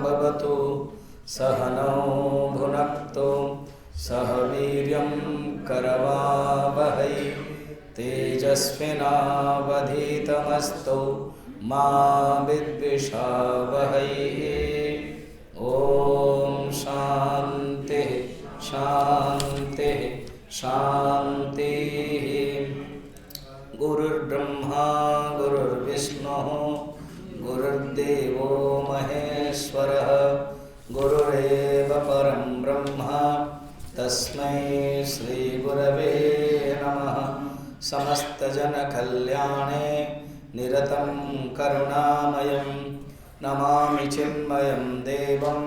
भवतु सहनौ भुनक्तु सह वीर्यं करवावहै तेजस्विनावधीतमस्तु मा विद्विषावहै। ओम शांति शांति शांति। गुरुर्ब्रह्मा गुरुर्विष्णुः गुरुर्देवो महेश्वरः गुरुरेव परं ब्रह्म तस्मै श्री गुरवे नमः। समस्तजनकल्याणे निरतं करुणामयं नमामि चिन्मयं देवं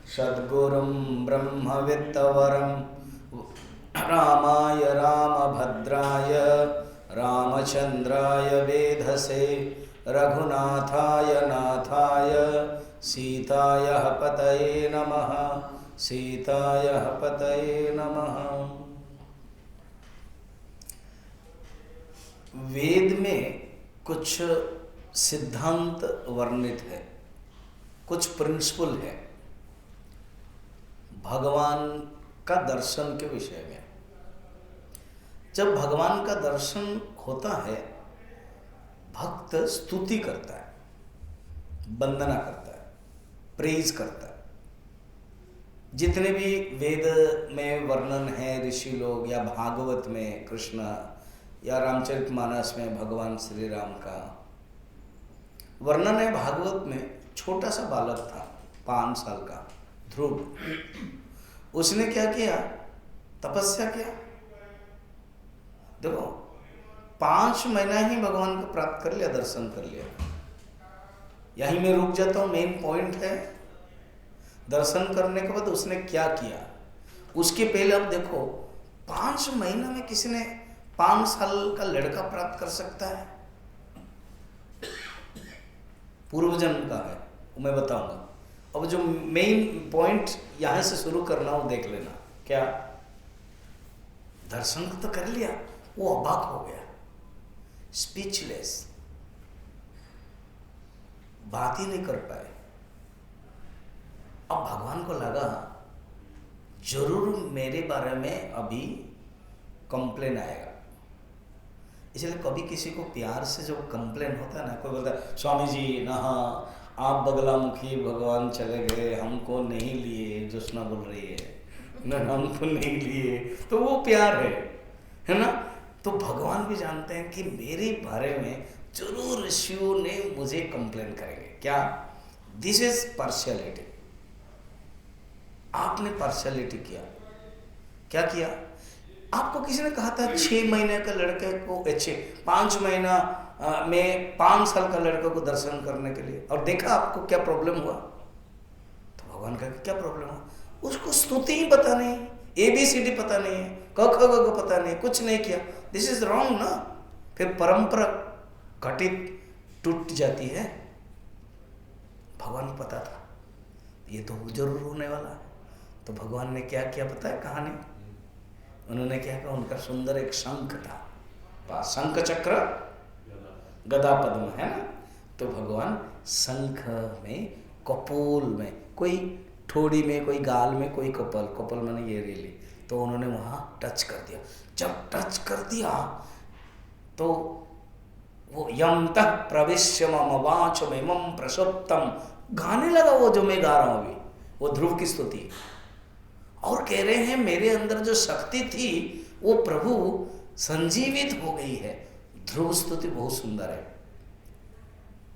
सद्गुरुं ब्रह्मविद्वरं रामाय रामभद्राय रामचन्द्राय वेधसे रघुनाथाय नाथाय सीताय पतये नमः सीताय पतये नमः। वेद में कुछ सिद्धांत वर्णित है, कुछ प्रिंसिपल है भगवान का दर्शन के विषय में। जब भगवान का दर्शन होता है भक्त स्तुति करता है, वंदना करता है, प्रेज करता है। जितने भी वेद में वर्णन है ऋषि लोग या भागवत में कृष्ण या रामचरितमानस में भगवान श्री राम का वर्णन है। भागवत में छोटा सा बालक था 5 साल का ध्रुव, उसने क्या किया? तपस्या किया। देखो 5 महीना ही भगवान को प्राप्त कर लिया, दर्शन कर लिया। यहीं मैं रुक जाता हूं, मेन पॉइंट है दर्शन करने के बाद उसने क्या किया। उसके पहले अब देखो 5 महीना में किसी ने 5 साल का लड़का प्राप्त कर सकता है? पूर्व जन्म का है वो मैं बताऊंगा। अब जो मेन पॉइंट यहां से शुरू करना वो देख लेना। क्या दर्शन तो कर लिया, वो अबाक हो गया, स्पीचलेस, बात ही नहीं कर पाए। अब भगवान को लगा जरूर मेरे बारे में अभी कंप्लेन आएगा। इसलिए कभी किसी को प्यार से जो कंप्लेन होता है ना, कोई बोलता है स्वामी जी ना आप बगलामुखी भगवान चले गए, हमको नहीं लिए, जोशना बोल रही है ना, हमको नहीं लिए, तो वो प्यार है ना। तो भगवान भी जानते हैं कि मेरे बारे में जरूर ऋषियों ने मुझे कंप्लेन करेंगे। क्या? This is partiality. आपने पार्शियलिटी किया। क्या किया? आपको किसी ने कहा था 6 महीने का लड़के को 5 महीना में 5 साल का लड़के को दर्शन करने के लिए, और देखा आपको क्या प्रॉब्लम हुआ? तो भगवान का क्या प्रॉब्लम हुआ? उसको स्तुति ही पता नहीं, ABCD पता नहीं है, क ख ग पता नहीं, कुछ नहीं किया। दिस इज रॉन्ग ना। फिर परंपरा घटित टूट जाती है। भगवान को पता था ये तो जरूर होने वाला है। तो भगवान ने क्या किया पता है कहानी? उन्होंने क्या कहा? उनका सुंदर एक शंख था, शंख चक्र गदा पद्म है ना। तो भगवान शंख में, कपोल में, कोई ठोड़ी में, कोई गाल में, कोई कपल, कपल मैंने ये रेली, तो उन्होंने वहां टच कर दिया। जब टच कर दिया तो वो यम तः प्रविश्य मम वाचमिमं प्रसुप्तम गाने लगा, वो जो मैं गा रहा हूं अभी, वो ध्रुव की स्तुति। और कह रहे हैं मेरे अंदर जो शक्ति थी वो प्रभु संजीवित हो गई है। ध्रुव स्तुति बहुत सुंदर है।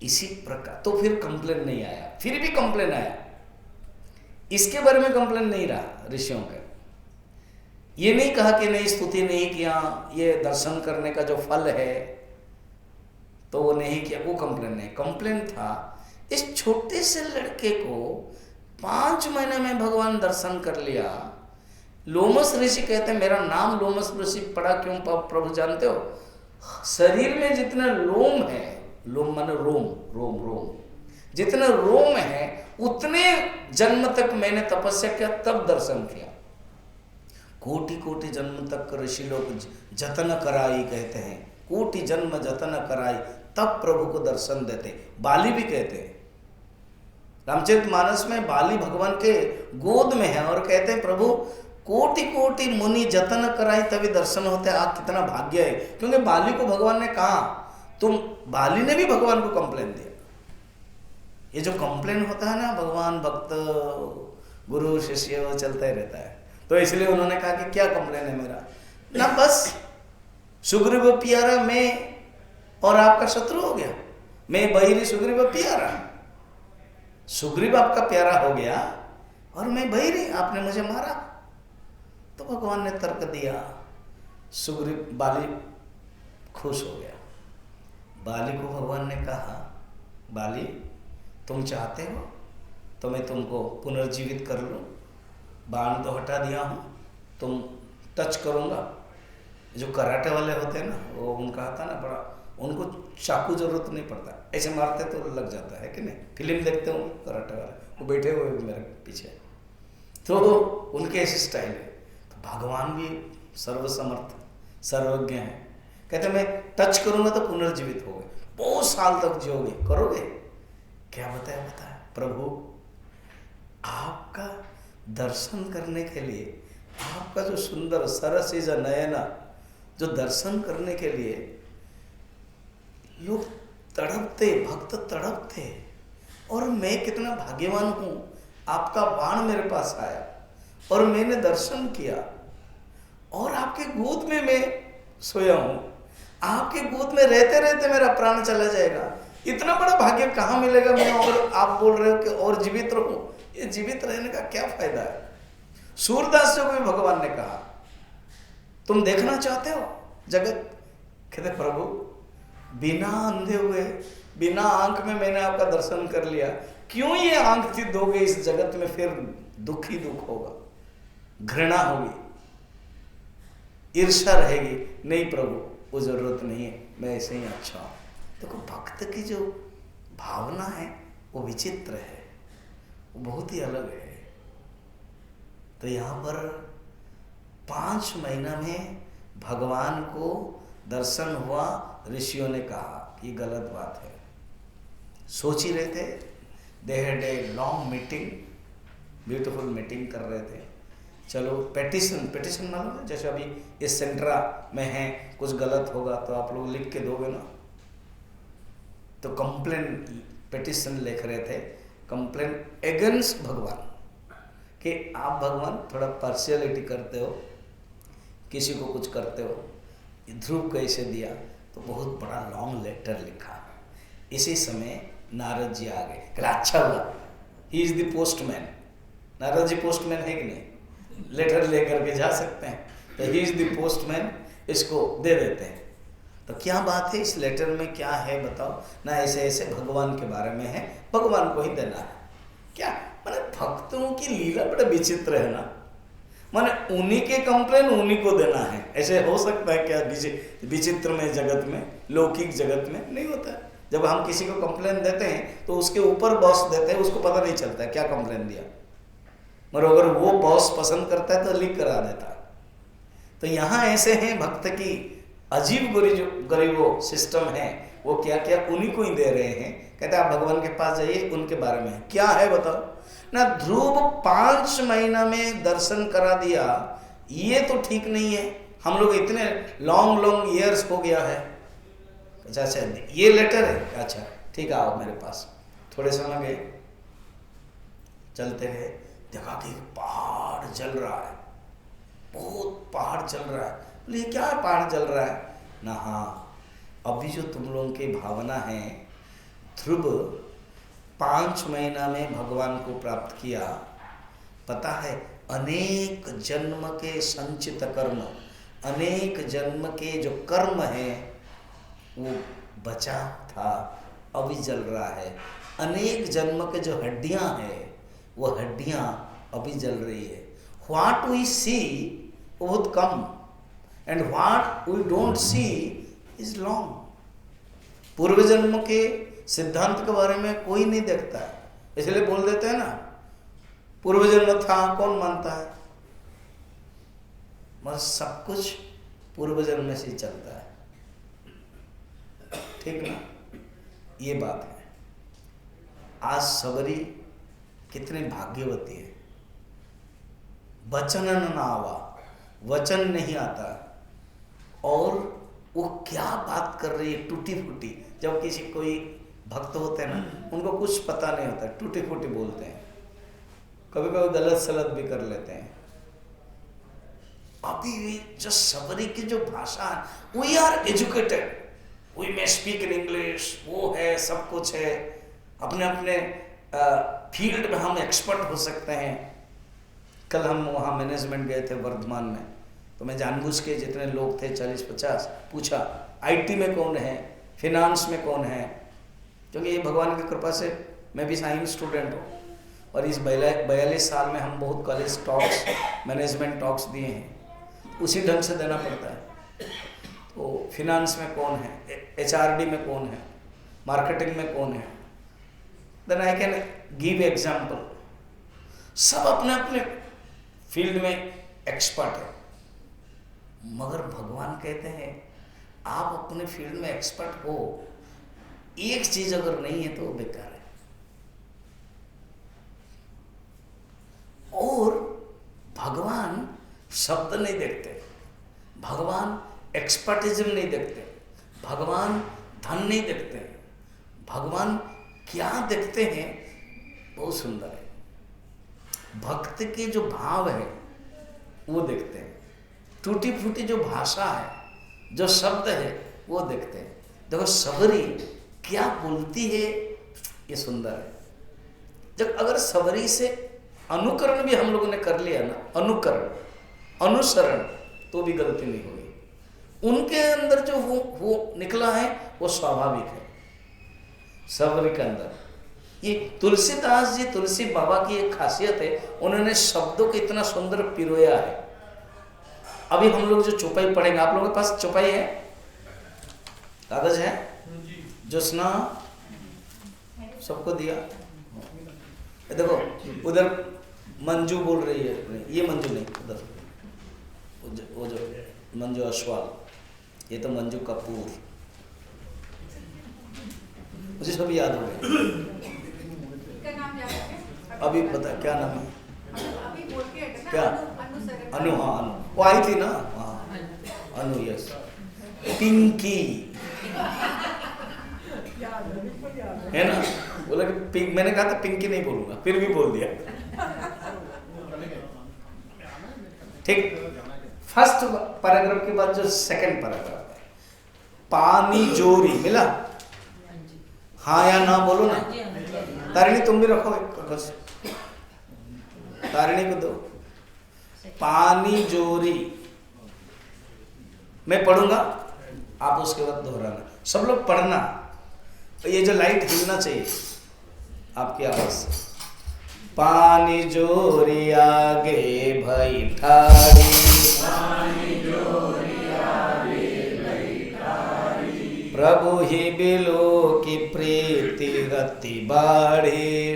इसी प्रकार तो फिर कंप्लेन नहीं आया, फिर भी कंप्लेन आया, इसके बारे में कंप्लेन नहीं रहा ऋषियों का। ये नहीं कहा कि नहीं स्तुति नहीं किया, ये दर्शन करने का जो फल है तो वो नहीं किया, वो कंप्लेन नहीं। कंप्लेन था इस छोटे से लड़के को 5 महीने में भगवान दर्शन कर लिया। लोमस ऋषि कहते हैं, मेरा नाम लोमस ऋषि पड़ा क्यों प्रभु जानते हो? शरीर में जितना लोम है, लोम माने रोम, रोम रोम, जितने रोम है उतने जन्म तक मैंने तपस्या किया तब दर्शन किया। कोटि कोटि जन्म तक ऋषि लोग जतन कराई कहते हैं, कोटि जन्म जतन कराई तब प्रभु को दर्शन देते। बाली भी कहते हैं रामचरितमानस में बाली भगवान के गोद में है और कहते हैं प्रभु कोटि कोटि मुनि जतन कराई तभी दर्शन होते हैं। आप कितना भाग्य है, क्योंकि बाली को भगवान ने कहा तुम, बाली ने भी भगवान को कंप्लेन दिया। ये जो कंप्लेन होता है ना, भगवान भक्त गुरु शिष्य वो चलता ही रहता है, तो इसलिए उन्होंने कहा कि क्या कंप्लेन है मेरा ना, बस सुग्रीव प्यारा मैं और आपका शत्रु हो गया, मैं बहिरी सुग्रीव प्यारा, सुग्रीव आपका प्यारा हो गया और मैं बहिरी, आपने मुझे मारा। तो भगवान ने तर्क दिया, सुग्रीव बाली खुश हो गया। बाली को भगवान ने कहा बाली तुम चाहते हो तो मैं तुमको पुनर्जीवित कर लूँ, बाण तो हटा दिया हूँ, तुम टच करूँगा। जो कराटे वाले होते हैं ना, वो उनका आता ना बड़ा, उनको चाकू जरूरत नहीं पड़ता, ऐसे मारते तो लग जाता है कि नहीं। फिल्म देखते होंगे कराटे वाले, वो बैठे हुए मेरे पीछे, तो उनके ऐसे स्टाइल है। तो भगवान भी सर्वसमर्थ सर्वज्ञ है, कहते मैं टच करूँगा तो पुनर्जीवित होगे, बहुत साल तक जियोगे, करोगे क्या? बताया प्रभु आपका दर्शन करने के लिए, आपका जो सुंदर सरसिज नयना, जो दर्शन करने के लिए लोग तड़पते, भक्त तड़पते, और मैं कितना भाग्यवान हूँ, आपका बाण मेरे पास आया और मैंने दर्शन किया, और आपके गोद में मैं सोया हूँ, आपके गोद में रहते रहते मेरा प्राण चला जाएगा, इतना बड़ा भाग्य कहाँ मिलेगा मैं? और आप बोल रहे हो कि और जीवित रहूं, ये जीवित रहने का क्या फायदा है? सूरदास जी को भी भगवान ने कहा तुम देखना चाहते हो जगत? कहते प्रभु बिना अंधे हुए, बिना आंख में मैंने आपका दर्शन कर लिया, क्यों ये आंख थी दोगे इस जगत में? फिर दुख ही दुख होगा, घृणा होगी, ईर्ष्या रहेगी। नहीं प्रभु वो जरूरत नहीं है, मैं ऐसे ही अच्छा हूं। देखो भक्त की जो भावना है वो विचित्र है, वो बहुत ही अलग है। तो यहाँ पर 5 महीना में भगवान को दर्शन हुआ, ऋषियों ने कहा ये गलत बात है। सोच ही रहे थे, they had a long meeting, beautiful meeting कर रहे थे। चलो पेटिशन मालूम है, जैसे अभी इस सेंट्रा में है, कुछ गलत होगा तो आप लोग लिख के दोगे ना, तो कंप्लेन पेटिशन लिख रहे थे, कंप्लेन अगेंस्ट भगवान, कि आप भगवान थोड़ा पार्शियलिटी करते हो, किसी को कुछ करते हो, ध्रुव कैसे दिया, तो बहुत बड़ा लॉन्ग लेटर लिखा। इसी समय नारद जी आ गए, कहा अच्छा हुआ, he is the postman. Narad ji postman है कि नहीं? लेटर लेकर के जा सकते हैं, तो ही इज द पोस्टमैन, इसको दे देते हैं। तो क्या बात है इस लेटर में, क्या है बताओ ना? ऐसे ऐसे भगवान के बारे में है, भगवान को ही देना है। क्या माने भक्तों की लीला बड़ा विचित्र है ना, माने उन्हीं के कंप्लेन उन्हीं को देना है। ऐसे हो सकता है क्या विचित्र में जगत में, लौकिक जगत में नहीं होता है। जब हम किसी को कंप्लेन देते हैं तो उसके ऊपर बॉस देते हैं, उसको पता नहीं चलता है क्या कंप्लेन दिया, मगर अगर वो बॉस पसंद करता है तो लिख करा देता है। तो यहाँ ऐसे हैं भक्त की अजीब गरीबो सिस्टम है, वो क्या क्या उन्हीं को ही दे रहे हैं। कहते हैं आप भगवान के पास जाइए, उनके बारे में क्या है बताओ ना। ध्रुव 5 महीना में दर्शन करा दिया, ये तो ठीक नहीं है। हम लोग इतने लॉन्ग ईयर्स हो गया है। अच्छा ये लेटर है, अच्छा ठीक है आओ मेरे पास। थोड़े समय गए, चलते गए, देखा कि पहाड़ जल रहा है, बहुत पहाड़ जल रहा है। बोले क्या पहाड़ जल रहा है ना? हाँ अभी जो तुम लोगों की भावना है, ध्रुव 5 महीना में भगवान को प्राप्त किया, पता है अनेक जन्म के संचित कर्म, अनेक जन्म के जो कर्म है वो बचा था, अभी जल रहा है। अनेक जन्म के जो हड्डियां हैं वो हड्डियां अभी जल रही है। व्हाट वी सी बहुत कम, and what we don't see is long. पूर्व जन्म के सिद्धांत के बारे में कोई नहीं देखता है, इसलिए बोल देते हैं ना पूर्व जन्म था, कौन मानता है? बस सब कुछ पूर्व जन्म से ही चलता है, ठीक ना? ये बात है। आज सबरी कितनी भाग्यवती है। वचन न आवा, वचन नहीं आता, और वो क्या बात कर रही है टूटी फूटी। जब किसी कोई भक्त होते हैं ना, उनको कुछ पता नहीं होता, टूटी फूटी बोलते हैं, कभी कभी गलत सलत भी कर लेते हैं। अभी जो सबरी की जो भाषा है, we are educated, we may speak in English, वो है, सब कुछ है, अपने अपने फील्ड में हम एक्सपर्ट हो सकते हैं। कल हम वहाँ मैनेजमेंट गए थे वर्धमान में, तो मैं जानबूझ के जितने लोग थे 40-50 पूछा आईटी में कौन है, फिनांस में कौन है, क्योंकि ये भगवान की कृपा से मैं भी साइंस स्टूडेंट हूँ, और इस 42 साल में हम बहुत कॉलेज टॉक्स, मैनेजमेंट टॉक्स दिए हैं, उसी ढंग से देना पड़ता है। तो फिनांस में कौन है, एचआरडी में कौन है, मार्केटिंग में कौन है, then I can give example. सब अपने अपने फील्ड में एक्सपर्ट है, मगर भगवान कहते हैं आप अपने फील्ड में एक्सपर्ट हो, एक चीज अगर नहीं है तो वो बेकार है। और भगवान शब्द नहीं देखते, भगवान एक्सपर्टिज्म नहीं देखते, भगवान धन नहीं देखते, भगवान क्या देखते हैं, बहुत सुंदर है। भक्त के जो भाव है वो देखते हैं, टूटी फूटी जो भाषा है, जो शब्द है वो देखते हैं। देखो सबरी क्या बोलती है, ये सुंदर है। जब अगर सबरी से अनुकरण भी हम लोगों ने कर लिया ना, अनुकरण अनुसरण, तो भी गलती नहीं होगी। उनके अंदर जो वो निकला है वो स्वाभाविक है सबरी के अंदर। ये तुलसीदास जी, तुलसी बाबा की एक खासियत है, उन्होंने शब्दों को इतना सुंदर पिरोया है। अभी हम लोग जो चौपाई पढ़ेंगे, आप लोगों के पास चौपाई है, कागज है, जोस्ना सबको दिया। देखो उधर मंजू बोल रही है, ये मंजू नहीं, उधर वो जो मंजू अश्वाल, ये तो मंजू कपूर, मुझे सब याद हो गया। अभी पता क्या नाम है, क्या अनु, हाँ अनु, वो आई थी ना, हाँ अनु, यस। पिंकी है ना, बोला कि पिंक, मैंने कहा था पिंकी नहीं बोलूंगा, फिर भी बोल दिया। ठीक, फर्स्ट पैराग्राफ के बाद जो सेकंड पैराग्राफ है, पानी जोरी मिला, हाँ या ना बोलो ना। तारिणी तुम भी रखो एक कागज, तारिणी को दो। पानी जोरी मैं पढ़ूंगा, आप उसके बाद दोहराना, सब लोग पढ़ना। तो ये जो लाइट हिलना चाहिए आपकी आवाज से। पानी जोरी आगे भई ठाड़ी, प्रभु ही बिलो की प्रीति रति बाढ़ी।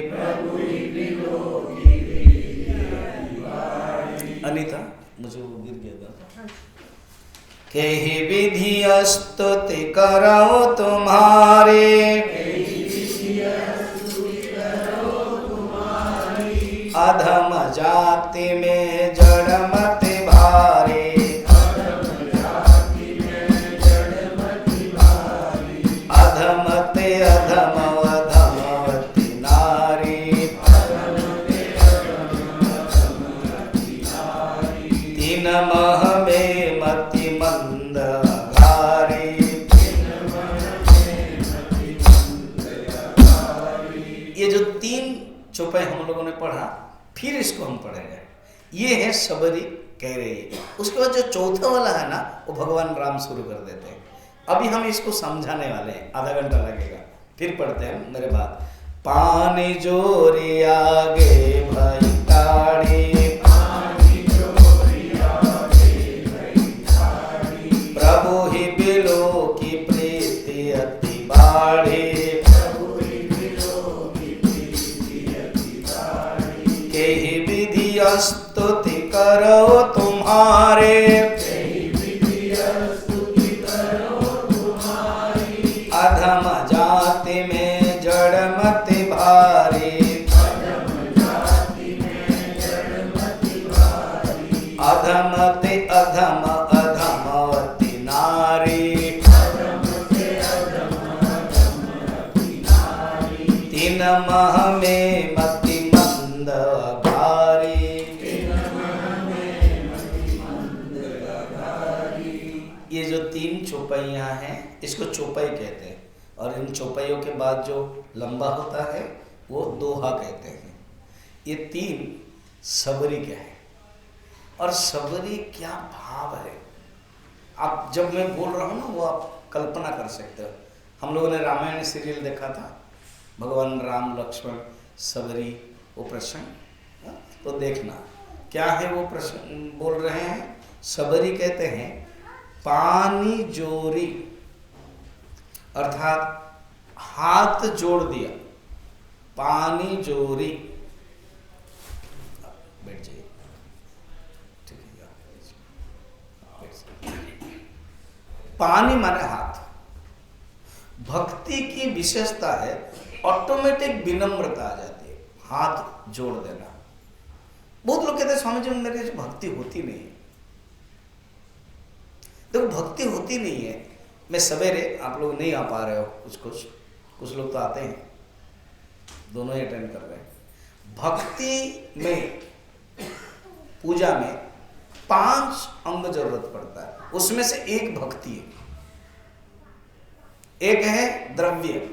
अनीता मुझे वो गिर गया था। केहि विधि स्तुति करो तुम्हारे, अधम जाति में जड़ मत भारे। अधमते अधम अधमवती नारी, तीन मह में मति मंद घारी। ये जो तीन चौपाई हम लोगों ने पढ़ा, फिर इसको हम पढ़ेंगे। ये है सबरी कह रही है। उसके बाद जो चौथा वाला है ना, वो भगवान राम शुरू कर देते हैं। अभी हम इसको समझाने वाले हैं, आधा घंटा लगेगा, फिर पढ़ते हैं मेरे बाद। पानी जोरी आगे भई ठाड़ी, प्रभु ही बिलो की प्रीति अति बाढ़ी। केहि विधि स्तुति करो तुम्हारे, अधम जाति में जड़ मत भारी। अधम अधमवती नारी, तीन मह में मति मंद अघारी। ये जो तीन चौपाइयाँ हैं इसको चौपाई कहते हैं, और इन चौपाइयों के बाद जो लंबा होता है वो दोहा कहते हैं। ये तीन सबरी क्या है और सबरी क्या भाव है, आप जब मैं बोल रहा हूँ ना वो आप कल्पना कर सकते हो। हम लोगों ने रामायण सीरियल देखा था, भगवान राम लक्ष्मण सबरी वो प्रसंग, तो देखना क्या है वो प्रसंग बोल रहे हैं। सबरी कहते हैं पानी जोरी, अर्थात हाथ जोड़ दिया, पानी जोरी। बैठ जाइए, ठीक है। पानी माने हाथ। भक्ति की विशेषता है ऑटोमेटिक विनम्रता आ जाती है, हाथ जोड़ देना। बहुत लोग कहते हैं स्वामी जी मेरे से भक्ति होती नहीं है। देखो भक्ति होती नहीं है। मैं सवेरे, आप लोग नहीं आ पा रहे हो, कुछ लोग तो आते हैं, दोनों ही अटेंड कर रहे हैं। भक्ति में, पूजा में 5 अंग जरूरत पड़ता है, उसमें से एक भक्ति है। एक है द्रव्य,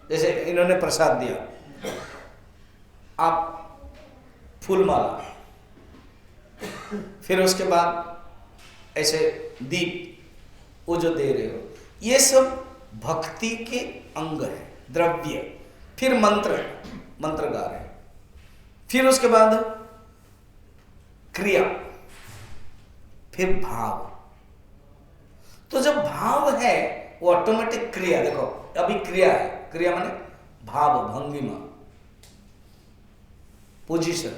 जैसे इन्होंने प्रसाद दिया, आप फूल माला, फिर उसके बाद ऐसे दीप वो जो दे रहे हो, ये सब भक्ति के अंग है, द्रव्य। फिर मंत्र गा रहे हैं, फिर उसके बाद क्रिया, फिर भाव। तो जब भाव है वो ऑटोमेटिक क्रिया, देखो अभी क्रिया है, क्रिया माने भाव, भंगिमा, पोजीशन।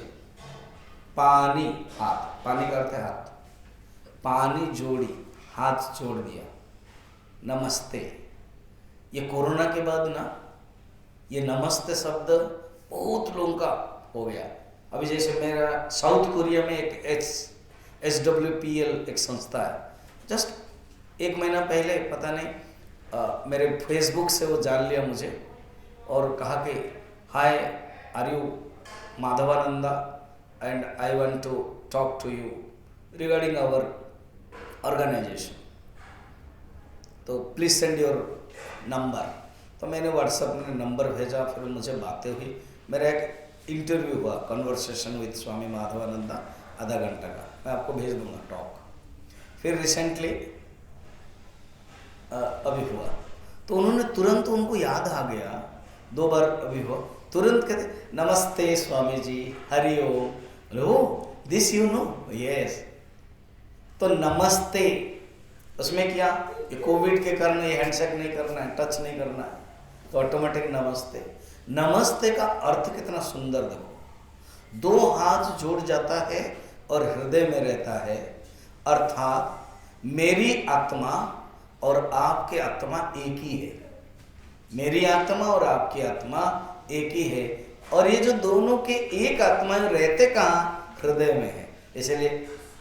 पानी, हाथ, पानी का अर्थ है हाथ, पानी जोड़ी, हाथ जोड़ दिया, नमस्ते। ये कोरोना के बाद ना ये नमस्ते शब्द बहुत लोगों का हो गया। अभी जैसे मेरा साउथ कोरिया में एक SWPL एक संस्था है, जस्ट 1 महीना पहले पता नहीं मेरे फेसबुक से वो जान लिया मुझे और कहा कि hi, are you Madhavananda and I want to talk to you regarding our organisation, तो प्लीज़ सेंड योर नंबर। तो मैंने व्हाट्सएप में नंबर भेजा, फिर मुझे बातें हुई, मेरा एक इंटरव्यू हुआ, कन्वर्सेशन विद स्वामी माधवानंदा, आधा घंटा का, मैं आपको भेज दूंगा टॉक। फिर रिसेंटली अभी हुआ, तो उन्होंने तुरंत, उनको याद आ गया, 2 बार अभी हुआ, तुरंत कहते नमस्ते स्वामी जी, हरि ओम। लो दिस यू नो, यस। तो नमस्ते, उसमें क्या, ये कोविड के कारण ये हैंडशेक नहीं करना है, टच नहीं करना है, तो ऑटोमेटिक नमस्ते। नमस्ते का अर्थ कितना सुंदर, देखो 2 हाथ जोड़ जाता है और हृदय में रहता है, अर्थात मेरी आत्मा और आपकी आत्मा एक ही है, मेरी आत्मा और आपकी आत्मा एक ही है। और ये जो दोनों के एक आत्मा रहते कहाँ, हृदय में है, इसलिए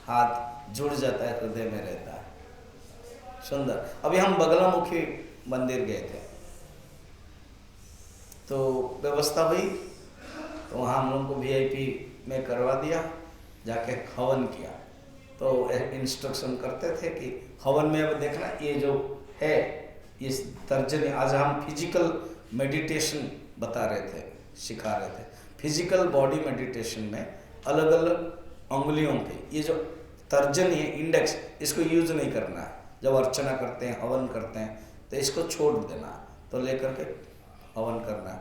हाथ जुड़ जाता है, हृदय में रहता है। सुंदर। अभी हम बगलामुखी मंदिर गए थे, तो व्यवस्था हुई, तो वहाँ हम लोगों को VIP में करवा दिया, जाके हवन किया। तो इंस्ट्रक्शन करते थे कि हवन में अब देखना, ये जो है इस तर्जनी, आज हम फिजिकल मेडिटेशन बता रहे थे, सिखा रहे थे। फिजिकल बॉडी मेडिटेशन में अलग अलग उंगलियों के ये जो तर्जनी है, इंडेक्स, इसको यूज नहीं करना है। जब अर्चना करते हैं, हवन करते हैं, तो इसको छोड़ देना, तो लेकर के हवन करना,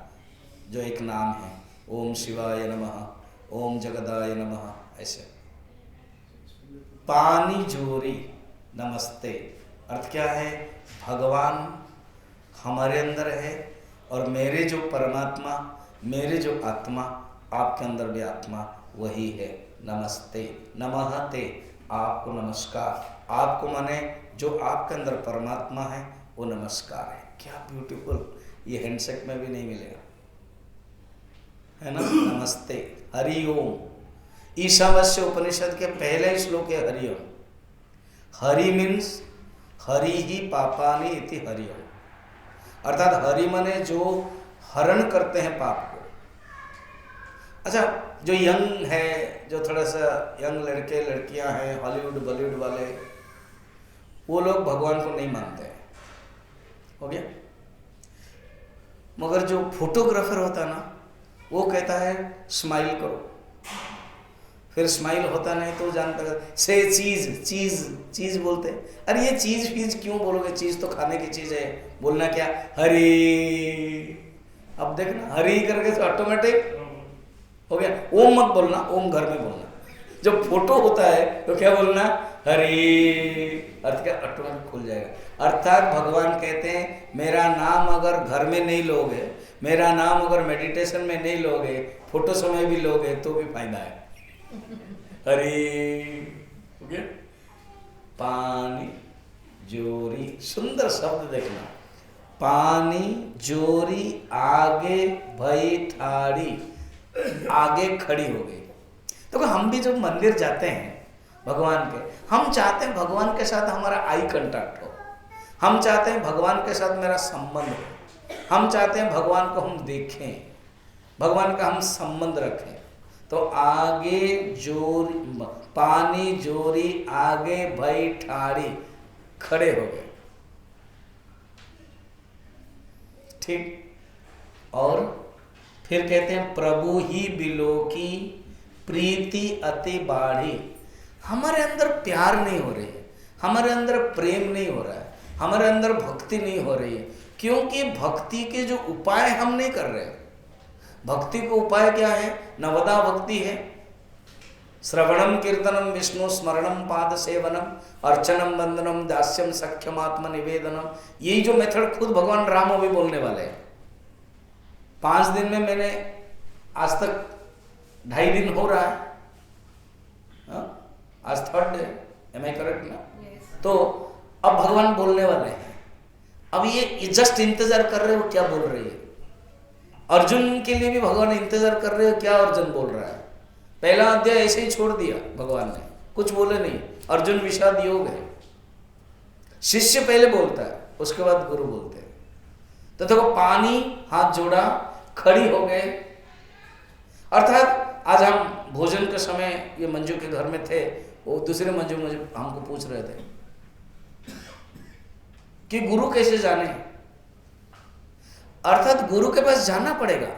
जो एक नाम है, ओम शिवाय नमः, ओम जगदाय नमः, ऐसे। पानी जोरी, नमस्ते, अर्थ क्या है, भगवान हमारे अंदर है और मेरे जो परमात्मा, मेरे जो आत्मा, आपके अंदर भी आत्मा वही है। नमस्ते, नमः ते, आपको नमस्कार, आपको माने जो आपके अंदर परमात्मा है वो नमस्कार है। क्या ब्यूटीफुल, ये हैंडशेक में भी नहीं मिलेगा, है ना। नमस्ते, हरि ओम। ईशावास्य उपनिषद के पहले श्लोक है हरि ओम, हरि मीन्स हरि ही पापानि इति हरि, अर्थात हरि मने जो हरण करते हैं पाप को। अच्छा, जो यंग है, जो थोड़ा सा यंग लड़के लड़कियां हैं, हॉलीवुड बॉलीवुड वाले, वो लोग भगवान को नहीं मानते हैं, हो गया। मगर जो फोटोग्राफर होता है ना, वो कहता है स्माइल करो, फिर स्माइल होता नहीं तो जानता से चीज चीज चीज बोलते। अरे ये चीज फीज क्यों बोलोगे, चीज तो खाने की चीज है। बोलना क्या, हरी। अब देखना हरी करके तो ऑटोमेटिक हो गया। ओम मत बोलना, ओम घर में बोलना। जब फोटो होता है तो क्या बोलना, हरी, अर्थ क्या ऑटोमेटिक खुल जाएगा। अर्थात भगवान कहते हैं मेरा नाम अगर घर में नहीं लोगे, मेरा नाम अगर मेडिटेशन में नहीं लोगे, फोटो समय भी लोगे तो भी फायदा है। हरी, पानी जोरी, सुंदर शब्द देखना, पानी जोरी आगे भई ठाड़ी, आगे खड़ी हो गई। तो हम भी जब मंदिर जाते हैं भगवान के, हम चाहते हैं भगवान के साथ हमारा आई कांटेक्ट हो, हम चाहते हैं भगवान के साथ मेरा संबंध हो, हम चाहते हैं भगवान को हम देखें, भगवान का हम संबंध रखें। तो आगे जोरी, पानी जोरी आगे भई ठाड़ी, खड़े हो गए। ठीक। और फिर कहते हैं प्रभु ही बिलो की प्रीति अति बाढ़ी। हमारे अंदर प्यार नहीं हो रही है, हमारे अंदर प्रेम नहीं हो रहा है, हमारे अंदर भक्ति नहीं हो रही है, क्योंकि भक्ति के जो उपाय हम नहीं कर रहे। भक्ति को उपाय क्या है, नवदा भक्ति है, श्रवणम कीर्तनम विष्णु स्मरणम पाद सेवनम अर्चनम वंदनम दास्यम सख्यम आत्म निवेदनम। यही जो मेथड खुद भगवान राम अभी बोलने वाले हैं। 5 दिन में मैंने आज तक 2.5 दिन हो रहा है, आज 3rd day, am I correct ना? yes. तो अब भगवान बोलने वाले हैं। अब ये जस्ट इंतजार कर रहे हो क्या बोल रही है। अर्जुन के लिए भी भगवान इंतजार कर रहे हो क्या अर्जुन बोल रहा है। पहला अध्याय ऐसे ही छोड़ दिया भगवान ने, कुछ बोले नहीं। अर्जुन विषाद योग है, शिष्य पहले बोलता है, उसके बाद गुरु बोलते हैं। तो देखो, पानी हाथ जोड़ा, खड़ी हो गए। अर्थात आज हम भोजन के समय ये मंजू के घर में थे, वो दूसरे मंजू मुझे हमको पूछ रहे थे कि गुरु कैसे जाने। अर्थात गुरु के पास जाना पड़ेगा।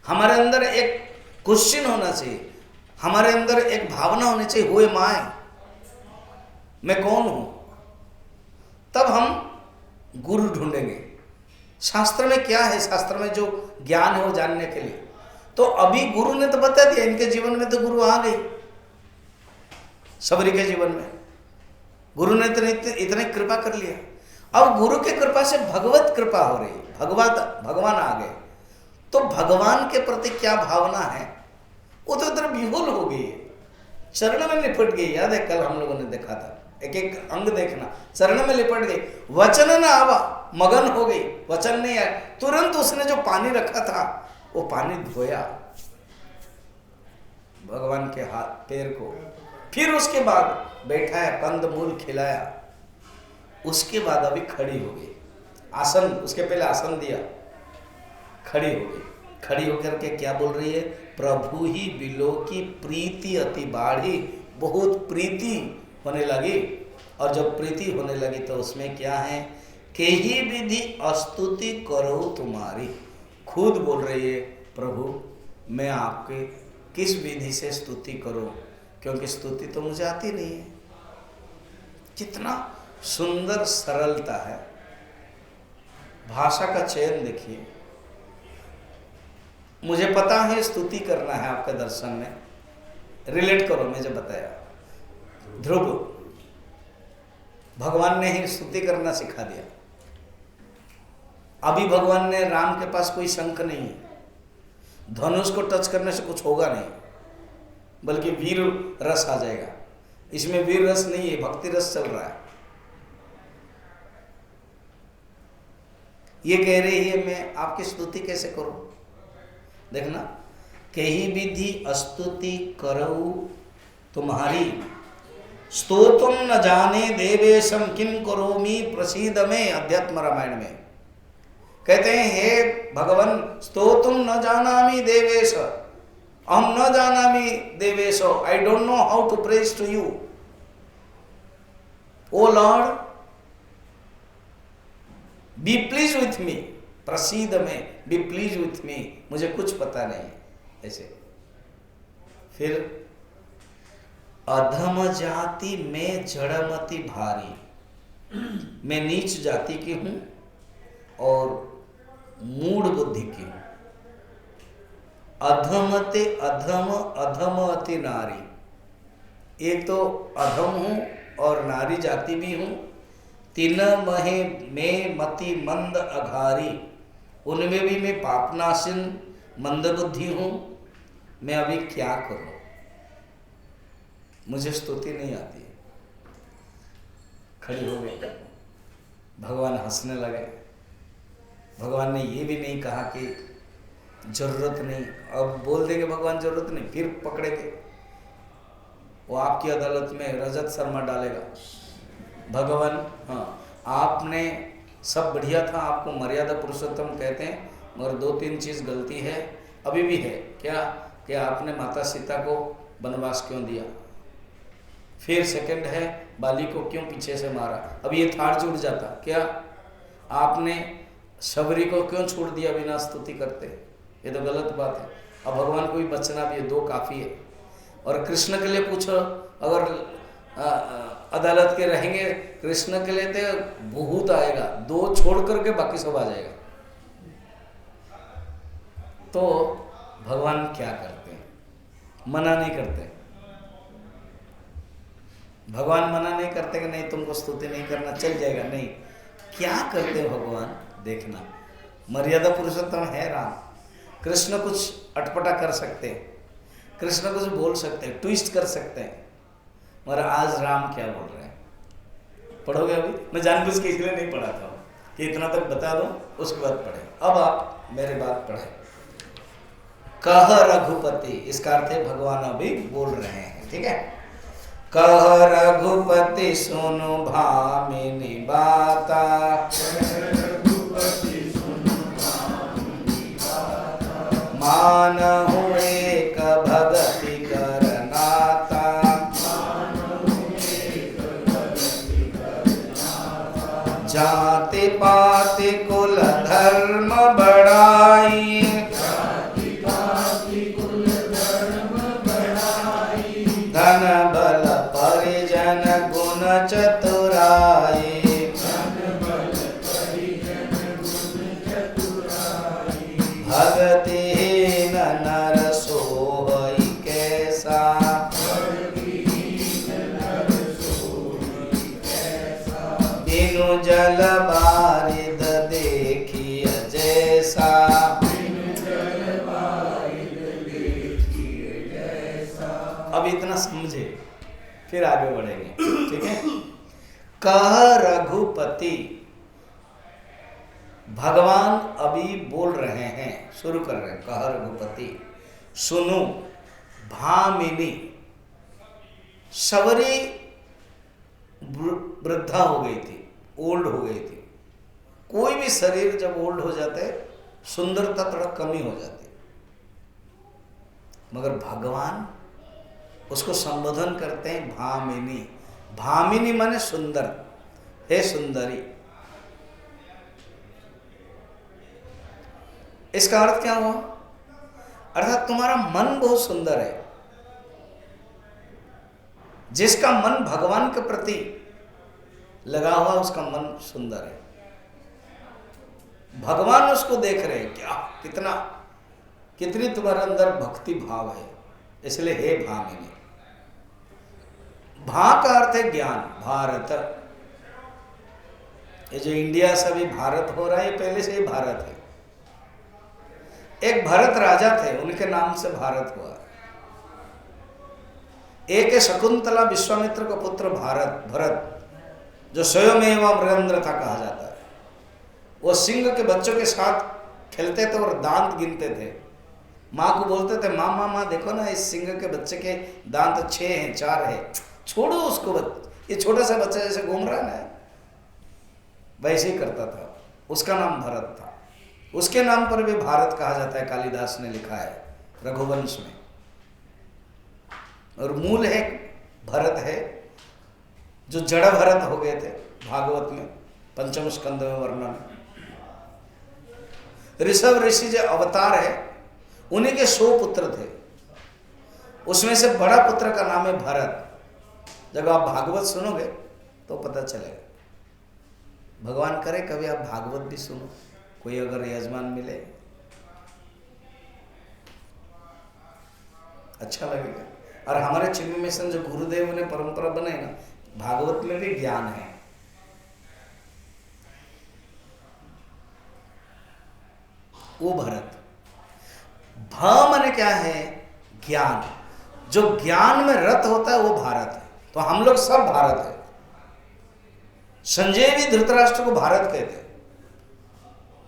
हमारे अंदर एक क्वेश्चन होना चाहिए, हमारे अंदर एक भावना होनी चाहिए, हुए माए, मैं कौन हूं। तब हम गुरु ढूंढेंगे। शास्त्र में क्या है, शास्त्र में जो ज्ञान है वो जानने के लिए। तो अभी गुरु ने तो बता दिया, इनके जीवन में तो गुरु आ गई। सबरी के जीवन में गुरु ने तो इतने कृपा कर लिया। अब गुरु की कृपा से भगवत कृपा हो रही, भगवान आ गए। तो भगवान के प्रति क्या भावना है वो तो इधर विहुल हो गई है, चरण में लिपट गई। याद है कल हम लोगों ने देखा था, एक एक अंग देखना, चरण में लिपट गई। वचन न आवा, मगन हो गई, वचन नहीं आया। तुरंत उसने जो पानी रखा था वो पानी धोया भगवान के हाथ पैर को, फिर उसके बाद बैठाया, कंद मूल खिलाया, उसके बाद अभी खड़ी हो गई। आसन, उसके पहले आसन दिया, खड़ी हो गई। खड़ी होकर के क्या बोल रही है, प्रभु ही बिलो की प्रीति अति बाढ़ी। बहुत प्रीति होने लगी, और जब प्रीति होने लगी तो उसमें क्या है, केही विधि स्तुति करो तुम्हारी। खुद बोल रही है, प्रभु मैं आपके किस विधि से स्तुति करूं, क्योंकि स्तुति तो मुझे आती नहीं है। कितना सुंदर सरलता है, भाषा का चयन देखिए। मुझे पता है स्तुति करना है आपके दर्शन में, रिलेट करो, मैं जब बताया ध्रुव, भगवान ने ही स्तुति करना सिखा दिया। अभी भगवान ने, राम के पास कोई शंख नहीं है, धनुष को टच करने से कुछ होगा नहीं, बल्कि वीर रस आ जाएगा। इसमें वीर रस नहीं है, भक्ति रस चल रहा है। ये कह रही है मैं आपकी स्तुति कैसे करूं। देखना, कही विधि स्तुति करऊ तुम्हारी, स्तोतुम न जाने देवेशम किम करोमि प्रसीद में, अध्यात्म रामायण में कहते हैं, हे भगवान स्तोतुम न जानामि देवेश, अहम न जानामि देवेशो, I don't know how to praise to you. O Lord be please with me, प्रसीद में, बी प्लीज विथ मी, मुझे कुछ पता नहीं ऐसे। फिर अधम जाति में जड़मति भारी, मैं नीच जाति की हूं और मूढ़ बुद्धि की हूं। अधमते अधम, अधम अति नारी, एक तो अधम हूं और नारी जाति भी हूं। तीन महे में मति मंद अघारी, उनमें भी मैं पापनाशिन मंद बुद्धि हूं। मैं अभी क्या करूं, मुझे स्तुति नहीं आती है। खड़ी हो गई, भगवान हंसने लगे। भगवान ने ये भी नहीं कहा कि जरूरत नहीं, अब बोल देंगे भगवान जरूरत नहीं, फिर पकड़ेंगे, वो आपकी अदालत में रजत शर्मा डालेगा। भगवान, हाँ आपने सब बढ़िया था, आपको मर्यादा पुरुषोत्तम कहते हैं, मगर 2-3 चीज़ गलती है, अभी भी है। क्या? कि आपने माता सीता को वनवास क्यों दिया? फिर सेकंड है, बाली को क्यों पीछे से मारा? अब ये थाड़ जुड़ जाता। क्या? आपने शबरी को क्यों छोड़ दिया बिना स्तुति करते? ये तो गलत बात है। अब भगवान को भी बचना भी है, 2 काफ़ी है। और कृष्ण के लिए पूछो, अगर अदालत के रहेंगे कृष्ण के लिए तो बहुत आएगा, 2 छोड़ करके बाकी सब आ जाएगा। तो भगवान क्या करते हैं? मना नहीं करते। भगवान मना नहीं करते कि नहीं तुमको स्तुति नहीं करना, चल जाएगा, नहीं। क्या करते भगवान? देखना, मर्यादा पुरुषोत्तम है राम। कृष्ण कुछ अटपटा कर सकते हैं, कृष्ण कुछ बोल सकते हैं, ट्विस्ट कर सकते हैं, मगर आज राम क्या बोल रहे हैं? पढ़ोगे अभी? मैं जानबूझ के इसलिए नहीं पढ़ाता हूँ कि इतना तक बता दूं, उसके बाद पढ़े। अब आप मेरे बात पढ़े। कह रघुपति, इसका अर्थ है भगवान अभी बोल रहे हैं, ठीक है। कह रघुपति सुनु भामिनी बाता, मानहु एक भगति करनाता, जाति पाति कुल धर्म बढ़ाई, धन बल परिजन गुण चतुराई, भगतिहीन नर सोहई कैसा, बिनु जल बारिद देखिय जैसा, अब इतना समझे फिर आगे बढ़ेंगे, ठीक है। कह रघुपति, भगवान अभी बोल रहे हैं, शुरू कर रहे हैं। कह रघुपति सुनो, भामिनी, शबरी वृद्धा हो गई थी, ओल्ड हो गई थी। कोई भी शरीर जब ओल्ड हो जाता है सुंदरता थोड़ा कमी हो जाती है, मगर भगवान उसको संबोधन करते हैं भामिनी। भामिनी माने सुंदर, हे सुंदरी। इसका अर्थ क्या हुआ? अर्थात तुम्हारा मन बहुत सुंदर है। जिसका मन भगवान के प्रति लगा हुआ उसका मन सुंदर है। भगवान उसको देख रहे हैं, क्या कितनी तुम्हारे अंदर भक्ति भाव है, इसलिए हे भामिनी। भा का अर्थ है ज्ञान, भारत। ये जो इंडिया से अभी भारत हो रहा है, ये पहले से ही भारत है। एक भरत राजा थे, उनके नाम से भारत हुआ। एक शकुंतला विश्वामित्र का पुत्र भरत, जो स्वयमेव मृगेंद्र था कहा जाता है। वो सिंह के बच्चों के साथ खेलते थे और दांत गिनते थे। माँ को बोलते थे, माँ देखो ना, इस सिंह के बच्चे के दांत 6 हैं, 4 है, छोड़ो उसको, ये छोटा सा बच्चा जैसे घूम रहा है ना, वैसे ही करता था। उसका नाम भरत था। उसके नाम पर भी भारत कहा जाता है, कालिदास ने लिखा है रघुवंश में। और मूल है भरत है, जो जड़ भरत हो गए थे भागवत में, पंचम स्कंद में वर्णन। ऋषभ ऋषि जो अवतार है, उन्हीं के 100 पुत्र थे, उसमें से बड़ा पुत्र का नाम है भरत। जब आप भागवत सुनोगे तो पता चलेगा। भगवान करे कभी आप भागवत भी सुनो, कोई अगर यजमान मिले, अच्छा लगेगा। और हमारे चिन्मय मिशन जो गुरुदेव ने परंपरा बनाई ना, भागवत में भी ज्ञान है। वो भरत, भ माने क्या है? ज्ञान। जो ज्ञान में रत होता है वो भारत है। तो हम लोग सब भारत है। संजय भी धृतराष्ट्र को भारत कहते,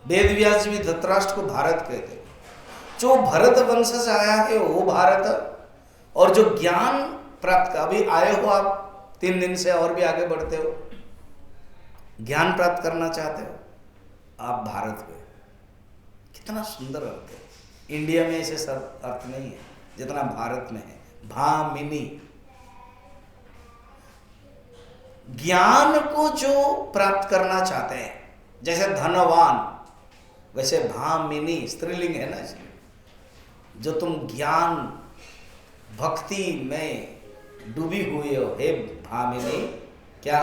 वेद व्यास जी भी धृतराष्ट्र को भारत कहते। जो भरत वंश से आया है वो भारत। और जो ज्ञान प्राप्त, अभी आए हो आप 3 दिन से और भी आगे बढ़ते हो, ज्ञान प्राप्त करना चाहते हो, आप भारत के। कितना सुंदर अर्थ है। इंडिया में ऐसे सब अर्थ नहीं है जितना भारत में है। भामिनी, ज्ञान को जो प्राप्त करना चाहते हैं, जैसे धनवान, वैसे भामिनी स्त्रीलिंग है ना, इसलिए जो तुम ज्ञान भक्ति में डूबी हुई हो, हे भामिनी। क्या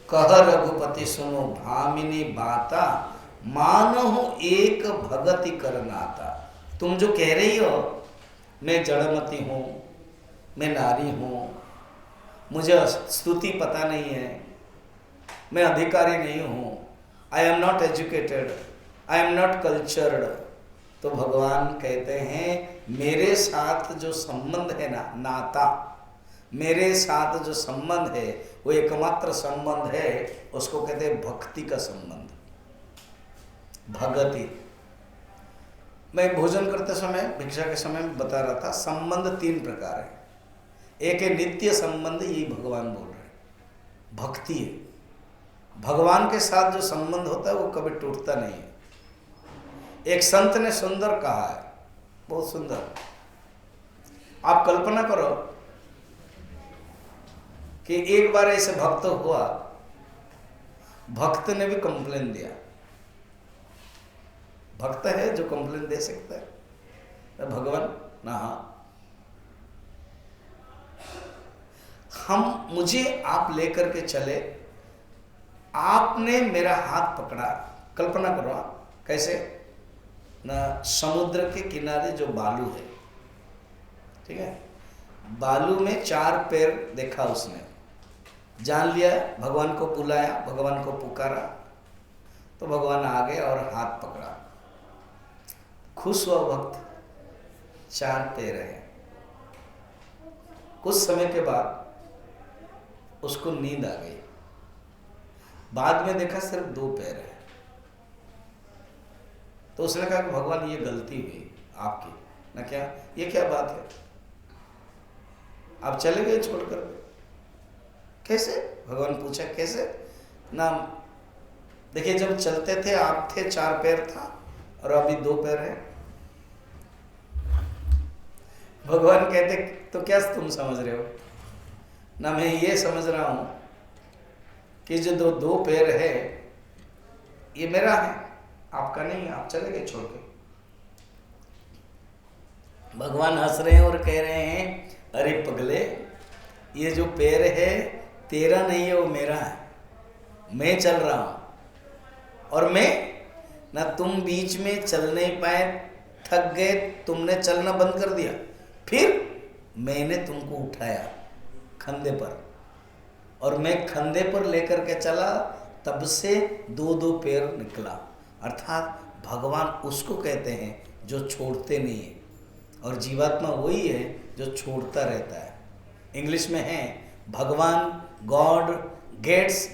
कह रघुपति सुनो भामिनी बाता, मानहु एक भगति करनाता। तुम जो कह रही हो मैं जड़मती हूँ, मैं नारी हूँ, मुझे स्तुति पता नहीं है, मैं अधिकारी नहीं हूँ, I am not educated, I am not cultured. तो भगवान कहते हैं मेरे साथ जो संबंध है ना, नाता, मेरे साथ जो संबंध है वो एकमात्र संबंध है, उसको कहते हैं भक्ति का संबंध, भगति। मैं भोजन करते समय, भिक्षा के समय में बता रहा था, संबंध 3 प्रकार है। एक है नित्य संबंध, यही भगवान बोल रहे हैं, भक्ति है। भगवान के साथ जो संबंध होता है वो कभी टूटता नहीं है। एक संत ने सुंदर कहा है, बहुत सुंदर। आप कल्पना करो कि एक बार ऐसे भक्त हुआ, भक्त ने भी कंप्लेन दिया। भक्त है जो कंप्लेन दे सकता है? तो भगवान ना, हम, मुझे आप लेकर के चले, आपने मेरा हाथ पकड़ा। कल्पना करो आप कैसे ना, समुद्र के किनारे जो बालू है, ठीक है, बालू में 4 पैर देखा उसने, जान लिया, भगवान को बुलाया, भगवान को पुकारा, तो भगवान आ गए और हाथ पकड़ा। खुश हुआ भक्त, 4 पैर है। कुछ समय के बाद उसको नींद आ गई, बाद में देखा सिर्फ 2 पैर है। तो उसने कहा कि भगवान ये गलती हुई आपकी ना, क्या ये क्या बात है, आप चले गए छोड़कर। कैसे? भगवान पूछा कैसे ना, देखिए जब चलते थे आप थे 4 पैर था और अभी 2 पैर है। भगवान कहते तो क्या तुम समझ रहे हो ना, मैं ये समझ रहा हूं कि जो 2 पैर है ये मेरा है, आपका नहीं, आप चले गए छोड़ के। भगवान हंस रहे हैं और कह रहे हैं अरे पगले, ये जो पैर है तेरा नहीं है, वो मेरा है, मैं चल रहा हूं। और मैं ना, तुम बीच में चल नहीं पाए, थक गए, तुमने चलना बंद कर दिया, फिर मैंने तुमको उठाया कंधे पर, और मैं कंधे पर लेकर के चला, तब से 2 पैर निकला। अर्थात भगवान उसको कहते हैं जो छोड़ते नहीं है, और जीवात्मा वही है जो छोड़ता रहता है। इंग्लिश में है भगवान, God gets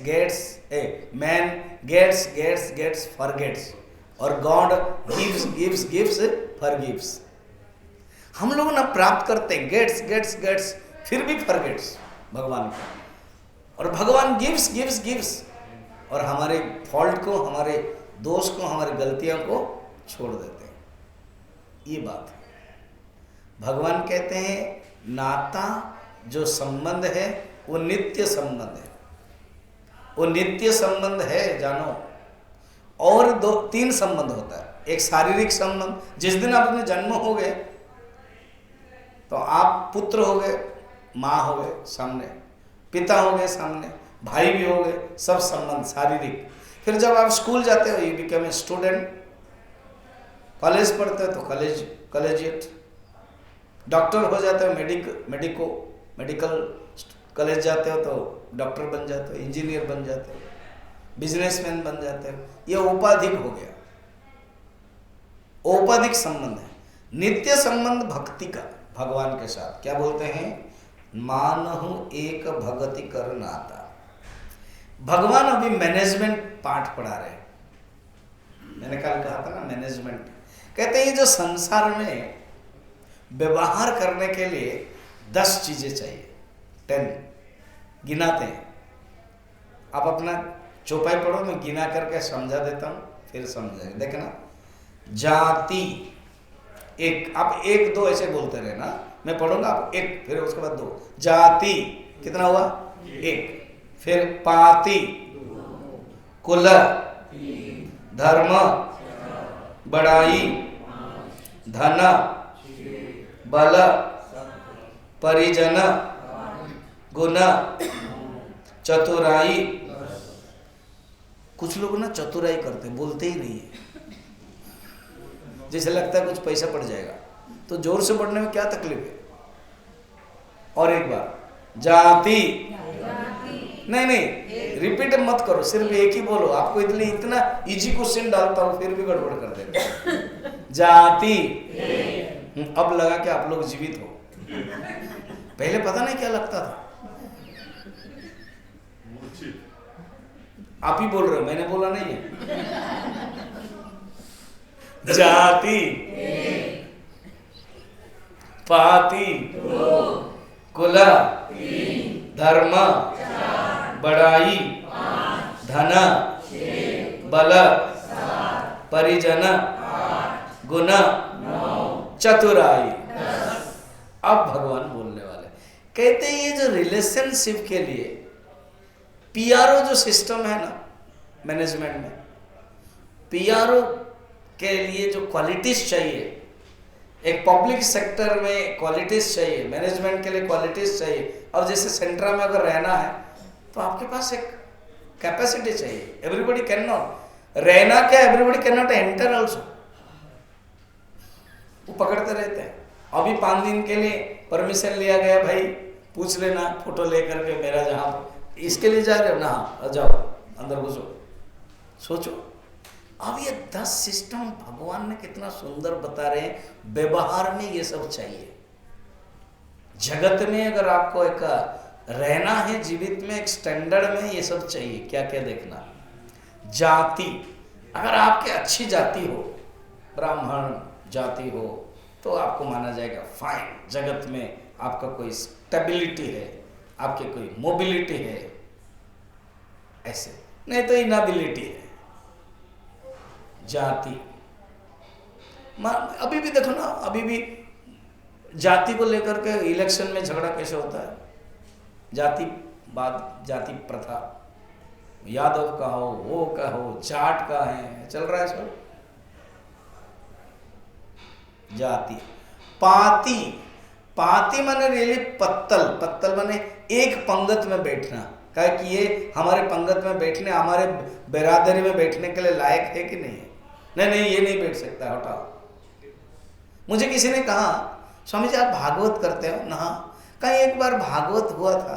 man gets forgets, और गॉड गिव्स फॉरगिव्स। हम लोग ना प्राप्त करते हैं गेट्स गेट्स गेट्स, फिर भी फॉरगेट्स भगवान को। और भगवान गिव्स गिव्स गिव्स, और हमारे फॉल्ट को, हमारे दोष को, हमारी गलतियों को छोड़ देते हैं। ये बात है। भगवान कहते हैं नाता जो संबंध है वो नित्य संबंध है, वो नित्य संबंध है जानो। और तीन संबंध होता है। एक शारीरिक संबंध, जिस दिन आप अपने जन्म हो गए तो आप पुत्र हो गए, माँ हो गए सामने, पिता हो गए सामने, भाई भी हो गए, सब संबंध शारीरिक। फिर जब आप स्कूल जाते हो you become a student, college पढ़ते हो तो कॉलेजिएट, डॉक्टर हो जाते हो मेडिकल कॉलेज जाते हो तो डॉक्टर बन जाते हो, इंजीनियर बन जाते हो, बिजनेसमैन बन जाते हो। ये औपाधिक हो गया, औपाधिक संबंध है। नित्य संबंध भक्ति का भगवान के साथ, क्या बोलते हैं, मानहु एक भगति कर नाता। भगवान अभी मैनेजमेंट पाठ पढ़ा रहे हैं। मैंने कल कहा था ना मैनेजमेंट, कहते हैं जो संसार में व्यवहार करने के लिए 10 चीजें चाहिए, 10 गिनाते हैं। आप अपना चौपाई पढ़ो, मैं गिना करके समझा देता हूँ, फिर समझाएंगे। देखना, जाति एक, आप 1 2 ऐसे बोलते रहे ना, मैं पढ़ूंगा आप 1, फिर उसके बाद 2। जाति कितना हुआ, 1। फिर पाति, कुल, धर्म, बड़ाई, धन, बल, परिजन, गुण, चतुराई। कुछ लोग ना चतुराई करते, बोलते ही नहीं है, जैसे लगता है कुछ पैसा पड़ जाएगा, तो जोर से पढ़ने में क्या तकलीफ है। और एक बार, जाति, नहीं रिपीट मत करो, सिर्फ एक ही बोलो। आपको इतना इजी क्वेश्चन डालता हूं फिर भी गड़बड़ कर देते। जाति, अब लगा कि आप लोग जीवित हो, पहले पता नहीं क्या लगता था। आप ही बोल रहे हो, मैंने बोला नहीं है। जाति, पाति, कुल, धर्म, बड़ाई, धन, बल, परिजन, गुण, चतुराई। अब भगवान बोलने वाले, कहते हैं ये जो रिलेशनशिप के लिए पीआरओ जो सिस्टम है ना मैनेजमेंट में, पीआरओ के लिए जो क्वालिटीज चाहिए, एक पब्लिक सेक्टर में क्वालिटीज चाहिए, मैनेजमेंट के लिए क्वालिटीज चाहिए। और जैसे सेंट्रा में अगर रहना है तो आपके पास एक कैपेसिटी चाहिए। एवरीबॉडी कैन नॉट रहना, क्या everybody can not enter also, वो पकड़ते रहते हैं। अभी 5 दिन के लिए परमिशन लिया गया, भाई पूछ लेना फोटो लेकर के, मेरा जहाँ इसके लिए जा रहे हो ना, जाओ अंदर घुसो। सोचो, अब ये 10 सिस्टम भगवान ने कितना सुंदर बता रहे हैं। व्यवहार में ये सब चाहिए। जगत में अगर आपको एक रहना है, जीवित में एक स्टैंडर्ड में ये सब चाहिए। क्या क्या देखना, जाति, अगर आपके अच्छी जाति हो, ब्राह्मण जाति हो, तो आपको माना जाएगा फाइन, जगत में आपका कोई स्टेबिलिटी है, आपके कोई मोबिलिटी है, ऐसे नहीं तो इनएबिलिटी है। जाति, अभी भी देखो ना, अभी भी जाति को लेकर के इलेक्शन में झगड़ा कैसे होता है। जातिवाद, जाति प्रथा, यादव का हो, वो का हो, जाट का है, चल रहा है सब। जाति, पाति, पाति माने रियली पत्तल, पत्तल माने एक पंगत में बैठना, क्या कि ये हमारे पंगत में बैठने, हमारे बिरादरी में बैठने के लिए लायक है कि नहीं है। नहीं ये नहीं बैठ सकता, हटाओ। मुझे किसी ने कहा, स्वामी जी आप भागवत करते हो ना? कहीं एक बार भागवत हुआ था,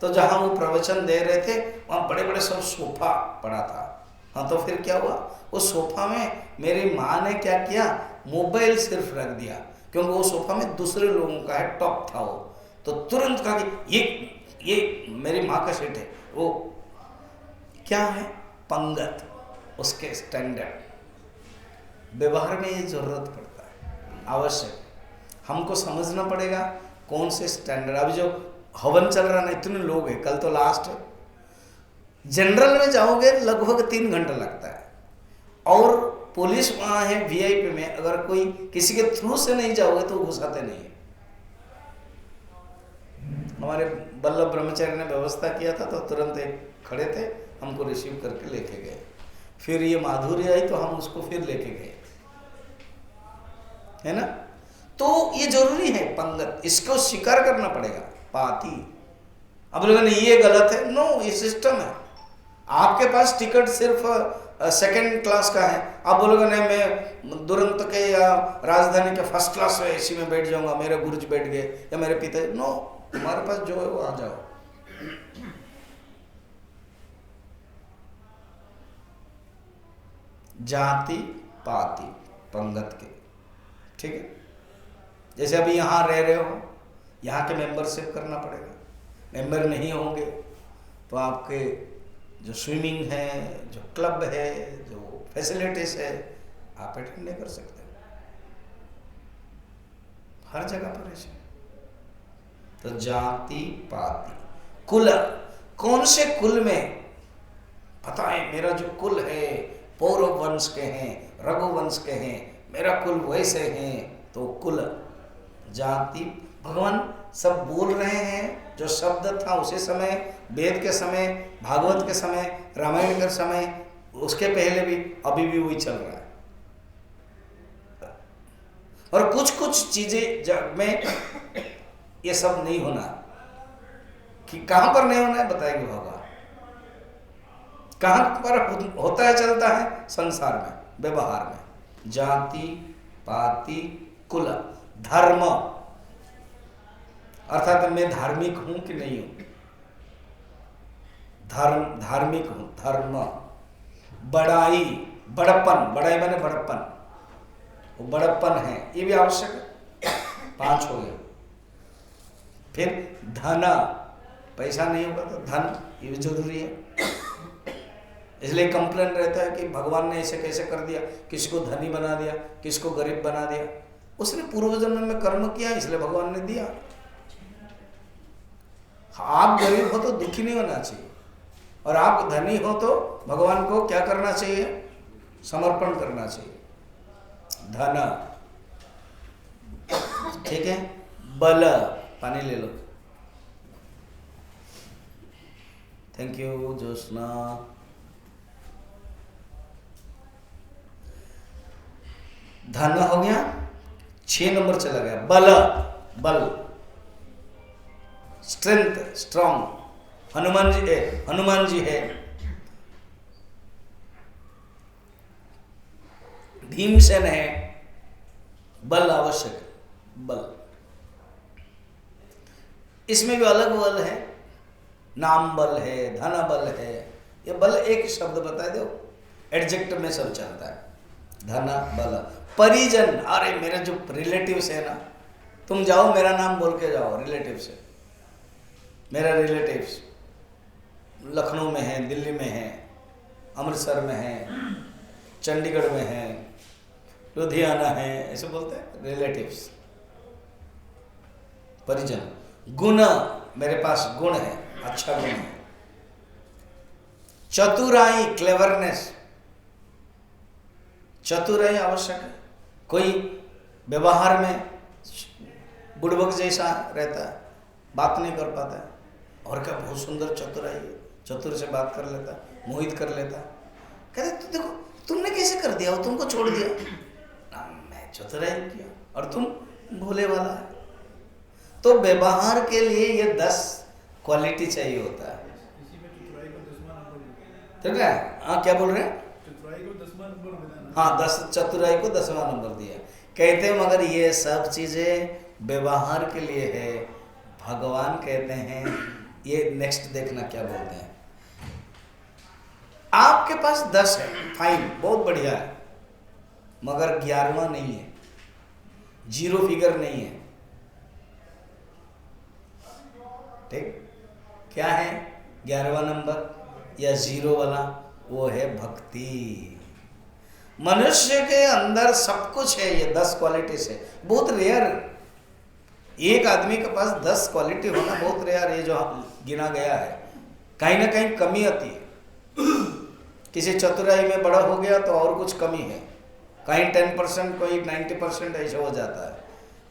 तो जहाँ वो प्रवचन दे रहे थे वहाँ बड़े बड़े सब सोफा पड़ा था। हाँ, तो फिर क्या हुआ, उस सोफा में मेरी माँ ने क्या किया, मोबाइल सिर्फ रख दिया, क्योंकि वो सोफा में दूसरे लोगों का है, टॉप था वो। तो तुरंत कहा कि ये मेरी माँ का सीट है। वो क्या है, पंगत, उसके स्टैंडर्ड। व्यवहार में ये जरूरत पड़ता है, आवश्यक। हमको समझना पड़ेगा कौन से स्टैंडर्ड। अभी जो हवन चल रहा ना, इतने लोग हैं, कल तो लास्ट है। जनरल में जाओगे लगभग 3 घंटा लगता है, और पुलिस वहाँ है वीआईपी में, अगर कोई किसी के थ्रू से नहीं जाओगे तो घुसाते नहीं है। हमारे बल्लभ ब्रह्मचारी ने व्यवस्था किया था, तो तुरंत एक खड़े थे, हमको रिसीव करके लेके गए। फिर ये माधुरी आई तो हम उसको फिर लेके गए, है ना। तो ये जरूरी है पंगत, इसको स्वीकार करना पड़ेगा। पाती अब लोगों ने ये गलत है, नो, ये सिस्टम है। आपके पास टिकट सिर्फ सेकंड क्लास का है, आप बोलोगे नहीं मैं दुरंत के या राजधानी के फर्स्ट क्लास में एसी में बैठ जाऊंगा, मेरे गुरुज बैठ गए या मेरे पिता, नो, तुम्हारे पास जो है वो आ जाओ। जाति पाति पंगत के, ठीक है। जैसे अभी यहाँ रह रहे हो, यहाँ के मेंबरशिप करना पड़ेगा। मेंबर नहीं होंगे तो आपके जो स्विमिंग है, जो क्लब है, जो फैसिलिटीज है, आप अटेंड नहीं कर सकते। हर जगह पर ऐसे। तो जाति पाति कुल, कौन से कुल में पता है मेरा जो कुल है पौरव वंश के हैं, रघुवंश के हैं, मेरा कुल वैसे हैं, तो कुल जाति। भगवान सब बोल रहे हैं, जो शब्द था उसी समय, वेद के समय, भागवत के समय, रामायण के समय, उसके पहले भी, अभी भी वही चल रहा है। और कुछ कुछ चीजें जग में ये सब नहीं होना, कि कहां पर नहीं होना है बताएंगे भगवान। कहां पर होता है, चलता है संसार में, व्यवहार में। जाति पाति कुल धर्म, अर्थात मैं धार्मिक हूं कि नहीं हूं, धार्मिक हूं, धर्म। बड़ाई, बड़प्पन, बड़ाई माने बड़प्पन, वो बड़प्पन है, ये भी आवश्यक है। 5 हो गए। फिर धन, पैसा नहीं होगा तो धन, ये भी जरूरी है। इसलिए कंप्लेन रहता है कि भगवान ने ऐसे कैसे कर दिया, किसी को धनी बना दिया, किसी को गरीब बना दिया। उसने पूर्व जन्म में कर्म किया, इसलिए भगवान ने दिया। आप गरीब हो तो दुखी नहीं होना चाहिए, और आप धनी हो तो भगवान को क्या करना चाहिए, समर्पण करना चाहिए। धन, ठीक है। बल, पानी ले लो। Thank you Joshna. धन हो गया, 6 नंबर चला गया। बल, बल, स्ट्रेंथ, स्ट्रॉन्ग। हनुमान जी है, हनुमान जी है। भीमसेन है, बल आवश्यक है, बल। इसमें भी अलग बल है, नाम बल है, धन बल है। ये बल एक शब्द बता दो, एडजेक्टिव में सब चलता है। धन बल। परिजन, अरे मेरे जो रिलेटिव्स है ना, तुम जाओ मेरा नाम बोल के जाओ, रिलेटिव से। मेरा रिलेटिव्स लखनऊ में है, दिल्ली में है, अमृतसर में है, चंडीगढ़ में है, लुधियाना है, ऐसे बोलते हैं रिलेटिव्स। परिजन। गुण, मेरे पास गुण है, अच्छा गुण है। चतुराई, क्लेवरनेस, चतुराई आवश्यक है। कोई व्यवहार में बुड़बक जैसा रहता है, बात नहीं कर पाता है, और क्या बहुत सुंदर चतुराई है, चतुर से बात कर लेता है, मोहित कर लेता है। कहते तो देखो तुमने कैसे कर दिया, वो तुमको छोड़ दिया ना, मैं चतुराई किया और तुम भोले वाला है। तो व्यवहार के लिए ये 10 क्वालिटी चाहिए होता है। ठीक है, हाँ क्या बोल रहे हैं? हाँ, 10 चतुराई को 10वां नंबर दिया। कहते हैं मगर ये सब चीजें व्यवहार के लिए है। भगवान कहते हैं, ये नेक्स्ट देखना क्या बोलते हैं। आपके पास 10 है, फाइन, बहुत बढ़िया है, मगर 11वां नहीं है, 0 फिगर नहीं है। ठीक, क्या है 11वां नंबर या 0 वाला? वो है भक्ति। मनुष्य के अंदर सब कुछ है, ये 10 क्वालिटी से। बहुत रेयर एक आदमी के पास 10 क्वालिटी होना बहुत रेयर, ये जो गिना गया है, कहीं ना कहीं कमी आती है। किसी चतुराई में बड़ा हो गया तो और कुछ कमी है, कहीं 10%, कोई 90% ऐसा हो जाता है।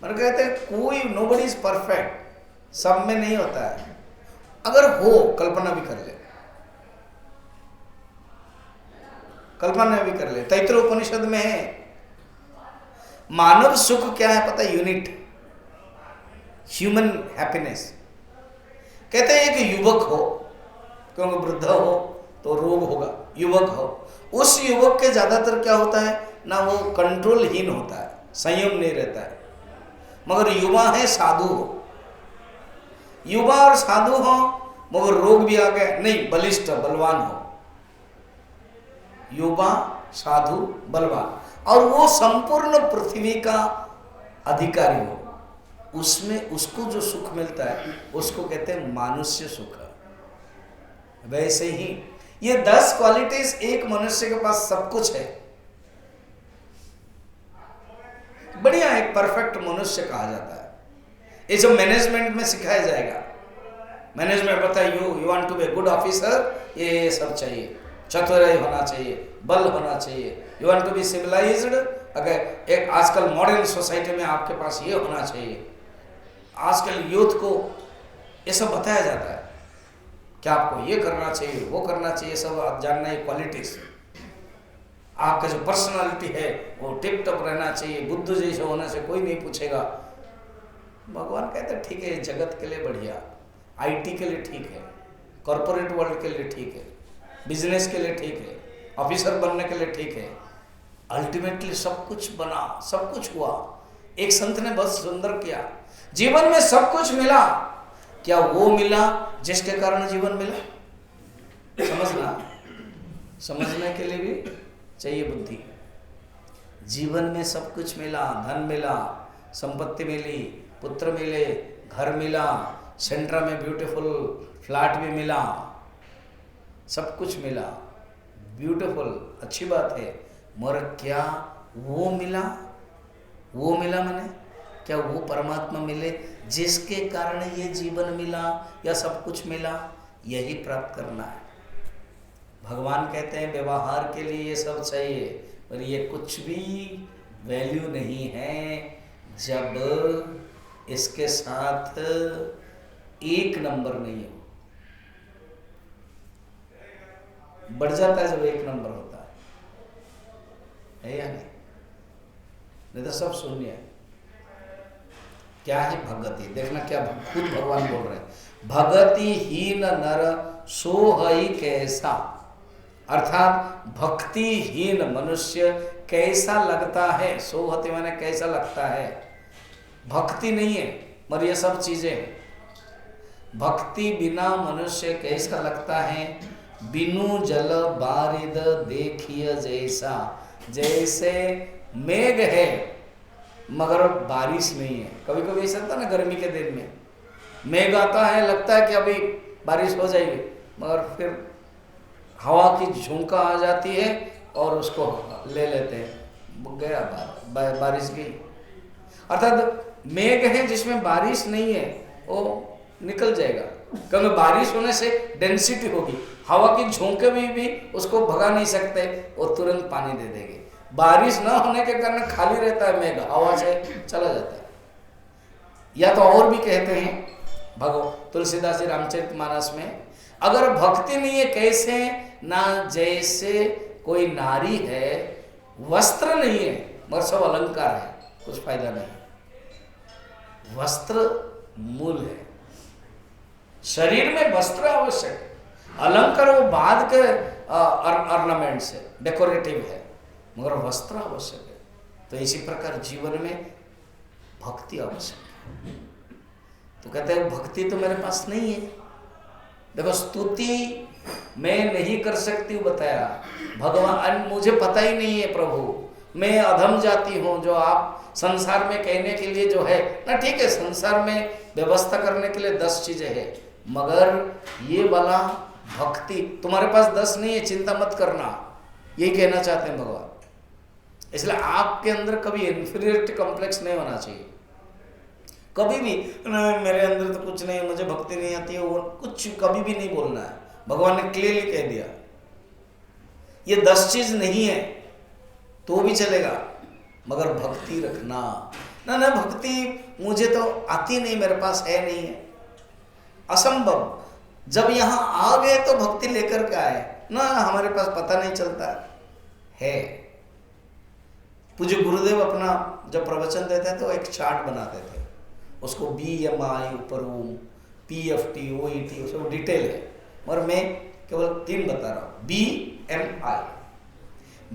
मतलब कहते हैं कोई नोबडी इज परफेक्ट, सब में नहीं होता है। अगर हो, कल्पना भी कर ले, कल्पना भी कर ले। तैतृय उपनिषद में है मानव सुख क्या है पता है? Unit, human happiness. कहते हैं एक युवक हो, क्योंकि वृद्ध हो तो रोग होगा, युवक हो, उस युवक के ज्यादातर क्या होता है ना, वो कंट्रोलहीन होता है, संयम नहीं रहता है। मगर युवा है, साधु हो, युवा और साधु हो, मगर रोग भी आ गए नहीं, बलिष्ठ बलवान हो, युवा साधु बलवान, और वो संपूर्ण पृथ्वी का अधिकारी हो, उसमें उसको जो सुख मिलता है उसको कहते हैं मानुष्य सुख। वैसे ही ये 10 क्वालिटीज एक मनुष्य के पास सब कुछ है, बढ़िया एक परफेक्ट मनुष्य कहा जाता है। ये जो मैनेजमेंट में सिखाया जाएगा, मैनेजमेंट पता है, you want to be good officer, ये सब चाहिए, चतुराई होना चाहिए, बल होना चाहिए, you want to be civilised, अगर एक आजकल मॉडर्न सोसाइटी में आपके पास ये होना चाहिए। आजकल यूथ को ये सब बताया जाता है कि आपको ये करना चाहिए, वो करना चाहिए, सब आप जानना है क्वालिटीज। आपका जो पर्सनालिटी है वो टिप टॉप रहना चाहिए, बुद्ध जैसे होने से कोई नहीं पूछेगा। भगवान कहते हैं ठीक है, जगत के लिए बढ़िया, आईटी के लिए ठीक है, कॉर्पोरेट वर्ल्ड के लिए ठीक है, बिजनेस के लिए ठीक है, ऑफिसर बनने के लिए ठीक है। अल्टीमेटली सब कुछ बना, सब कुछ हुआ। एक संत ने बहुत सुंदर किया, जीवन में सब कुछ मिला, क्या वो मिला जिसके कारण जीवन मिला? समझना, समझने के लिए भी चाहिए बुद्धि। जीवन में सब कुछ मिला, धन मिला, संपत्ति मिली, पुत्र मिले, घर मिला, सेंट्रा में ब्यूटीफुल फ्लैट भी मिला, सब कुछ मिला, ब्यूटीफुल, अच्छी बात है। मगर क्या वो मिला? वो मिला माने क्या वो परमात्मा मिले जिसके कारण ये जीवन मिला या सब कुछ मिला? यही प्राप्त करना है। भगवान कहते हैं व्यवहार के लिए ये सब चाहिए, पर ये कुछ भी वैल्यू नहीं है जब इसके साथ एक नंबर नहीं हो। बढ़ जाता है जब एक नंबर होता है या नहीं तो सब शून्य है। क्या है भगति? देखना क्या खुद भगवान बोल रहे हैं, भगति हीन नर सोहई कैसा, अर्थात भक्तिहीन मनुष्य कैसा लगता है। सोहति माने कैसा लगता है, भक्ति नहीं है मगर ये सब चीजें हैं। भक्ति बिना मनुष्य कैसा लगता है, बिनु जल बारिद देखिए जैसा, जैसे मेघ है मगर बारिश नहीं है। कभी कभी ऐसा होता है ना, गर्मी के दिन में मेघ आता है, लगता है कि अभी बारिश हो जाएगी, मगर फिर हवा की झोंका आ जाती है और उसको ले लेते हैं, गया बारिश गई। अर्थात मेघ है जिसमें बारिश नहीं है, वो निकल जाएगा, क्योंकि बारिश होने से डेंसिटी होगी, हवा की झोंके भी उसको भगा नहीं सकते, वो तुरंत पानी दे देंगे। बारिश न होने के कारण खाली रहता है मेघ, हवा से चला जाता है। या तो और भी कहते हैं तुलसीदास जी रामचरितमानस में, अगर भक्ति नहीं है कैसे ना, जैसे कोई नारी है, वस्त्र नहीं है मगर सब अलंकार है, कुछ फायदा नहीं। वस्त्र मूल है, शरीर में वस्त्र आवश्यक, अलंकार वो बाद के ऑर्नामेंट्स है, डेकोरेटिव है, मगर वस्त्र आवश्यक है। तो इसी प्रकार जीवन में भक्ति आवश्यक है। तो कहते हैं भक्ति तो मेरे पास नहीं है। देखो स्तुति मैं नहीं कर सकती हूँ, बताया भगवान, मुझे पता ही नहीं है प्रभु, मैं अधम जाती हूँ। जो आप संसार में कहने के लिए जो है ना, ठीक है, संसार में व्यवस्था करने के लिए 10 चीजें हैं, मगर ये वाला भक्ति तुम्हारे पास 10 नहीं है, चिंता मत करना, यही कहना चाहते हैं भगवान। इसलिए आपके अंदर कभी इंफीरियरिटी कॉम्प्लेक्स नहीं होना चाहिए। कभी भी मेरे अंदर तो कुछ नहीं है, मुझे भक्ति नहीं आती है, वो कुछ कभी भी नहीं बोलना है। भगवान ने क्लियरली कह दिया ये 10 चीज नहीं है तो भी चलेगा, मगर भक्ति रखना। ना भक्ति मुझे तो आती नहीं, मेरे पास है नहीं है, असंभव। जब यहां आ गए तो भक्ति लेकर के आए ना, हमारे पास पता नहीं चलता है। पूज्य गुरुदेव अपना जब प्रवचन देते तो एक चार्ट बनाते थे, उसको BMI ऊपर PFT OET सब डिटेल है, और मैं केवल 3 बता रहा हूं। BMI,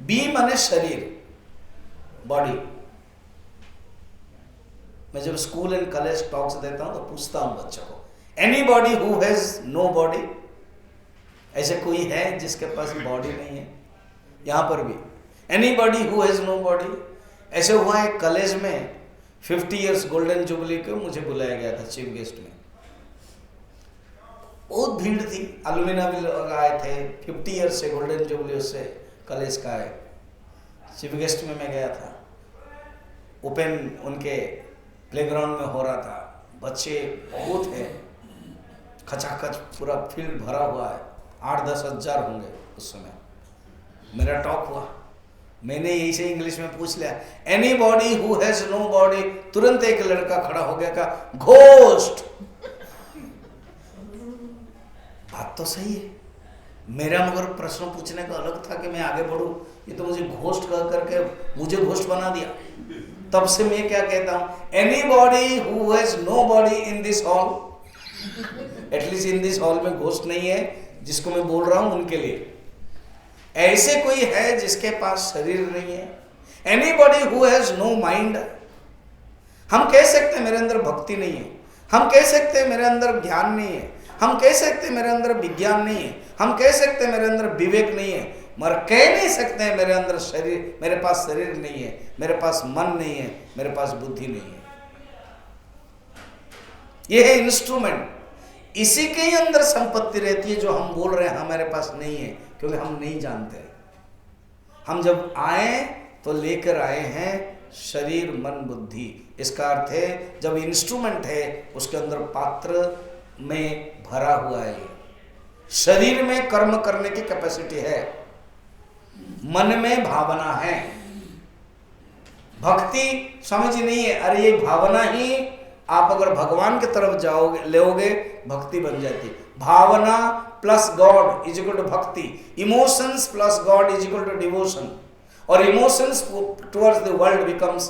B माने शरीर, बॉडी। मैं जब स्कूल एंड कॉलेज टॉक्स देता हूं तो पूछता हूं बच्चों को, anybody who has no body? ऐसे कोई है जिसके पास बॉडी नहीं है? यहां पर भी anybody who has no body? ऐसे हुआ है कॉलेज में 50 इयर्स गोल्डन जुबली को मुझे बुलाया गया था चीफ गेस्ट में। बहुत भीड़ थी, अलुमिना भी लोग आए थे, 50 इयर्स से गोल्डन जुबली उससे कॉलेज का है। चीफ गेस्ट में मैं गया था, ओपन उनके प्लेग्राउंड में हो रहा था, बच्चे बहुत है, खचाखच पूरा फील्ड भरा हुआ है, 8-10 हजार होंगे उस समय। मेरा टॉक हुआ, मैंने यही से इंग्लिश में पूछ लिया, anybody who has no body? तुरंत एक लड़का खड़ा हो गया, कहा घोस्ट। बात तो सही है, मेरा मगर प्रश्न पूछने का अलग था कि मैं आगे बढ़ूं, ये तो मुझे घोस्ट कह करके मुझे घोस्ट बना दिया। तब से मैं क्या कहता हूं, anybody who has no body in this hall? At least in this hall में घोस्ट नहीं है, जिसको मैं बोल रहा हूं उनके लिए। ऐसे कोई है जिसके पास शरीर नहीं है? Anybody who has no mind? हम कह सकते हैं मेरे अंदर भक्ति नहीं है, हम कह सकते हैं मेरे अंदर ज्ञान नहीं है, हम कह सकते हैं मेरे अंदर विज्ञान नहीं है, हम कह सकते हैं मेरे अंदर विवेक नहीं है, मगर कह नहीं सकते हैं मेरे अंदर शरीर, मेरे पास शरीर नहीं है, मेरे पास मन नहीं है, मेरे पास बुद्धि नहीं है। यह है इंस्ट्रूमेंट, इसी के ही अंदर संपत्ति रहती है जो हम बोल रहे हैं हमारे पास नहीं है, क्योंकि हम नहीं जानते। हम जब आए तो लेकर आए हैं शरीर मन बुद्धि। इसका अर्थ है जब इंस्ट्रूमेंट है उसके अंदर पात्र में भरा हुआ है। शरीर में कर्म करने की कैपेसिटी है, मन में भावना है। भक्ति समझ नहीं है, अरे ये भावना ही आप अगर भगवान की तरफ जाओगे लेओगे भक्ति बन जाती। भावना plus God is equal to भक्ति, emotions plus God is equal to devotion, और emotions towards the world becomes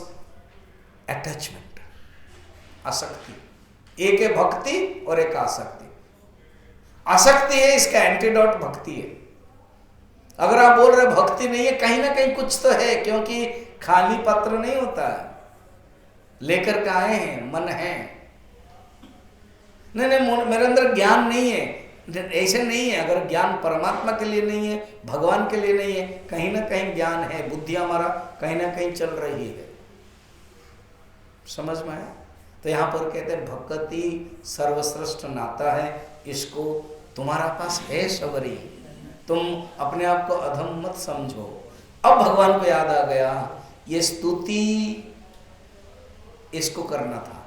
attachment, आसक्ति। एक है भक्ति और एक आसक्ति। आसक्ति है, इसका एंटीडोट भक्ति है। अगर आप बोल रहे भक्ति नहीं है, कहीं ना कहीं कुछ तो है, क्योंकि खाली पात्र नहीं होता है, लेकर के आए हैं, मन है। नहीं मेरे अंदर ज्ञान नहीं है, ऐसे नहीं है। अगर ज्ञान परमात्मा के लिए नहीं है, भगवान के लिए नहीं है, कहीं ना कहीं ज्ञान है, बुद्धि हमारा कहीं ना कहीं चल रही है। समझ में है? तो यहाँ पर कहते हैं भक्ति सर्वश्रेष्ठ नाता है, इसको तुम्हारा पास है सबरी, तुम अपने आप को अधम मत समझो। अब भगवान को याद आ गया ये स्तुति इसको करना था।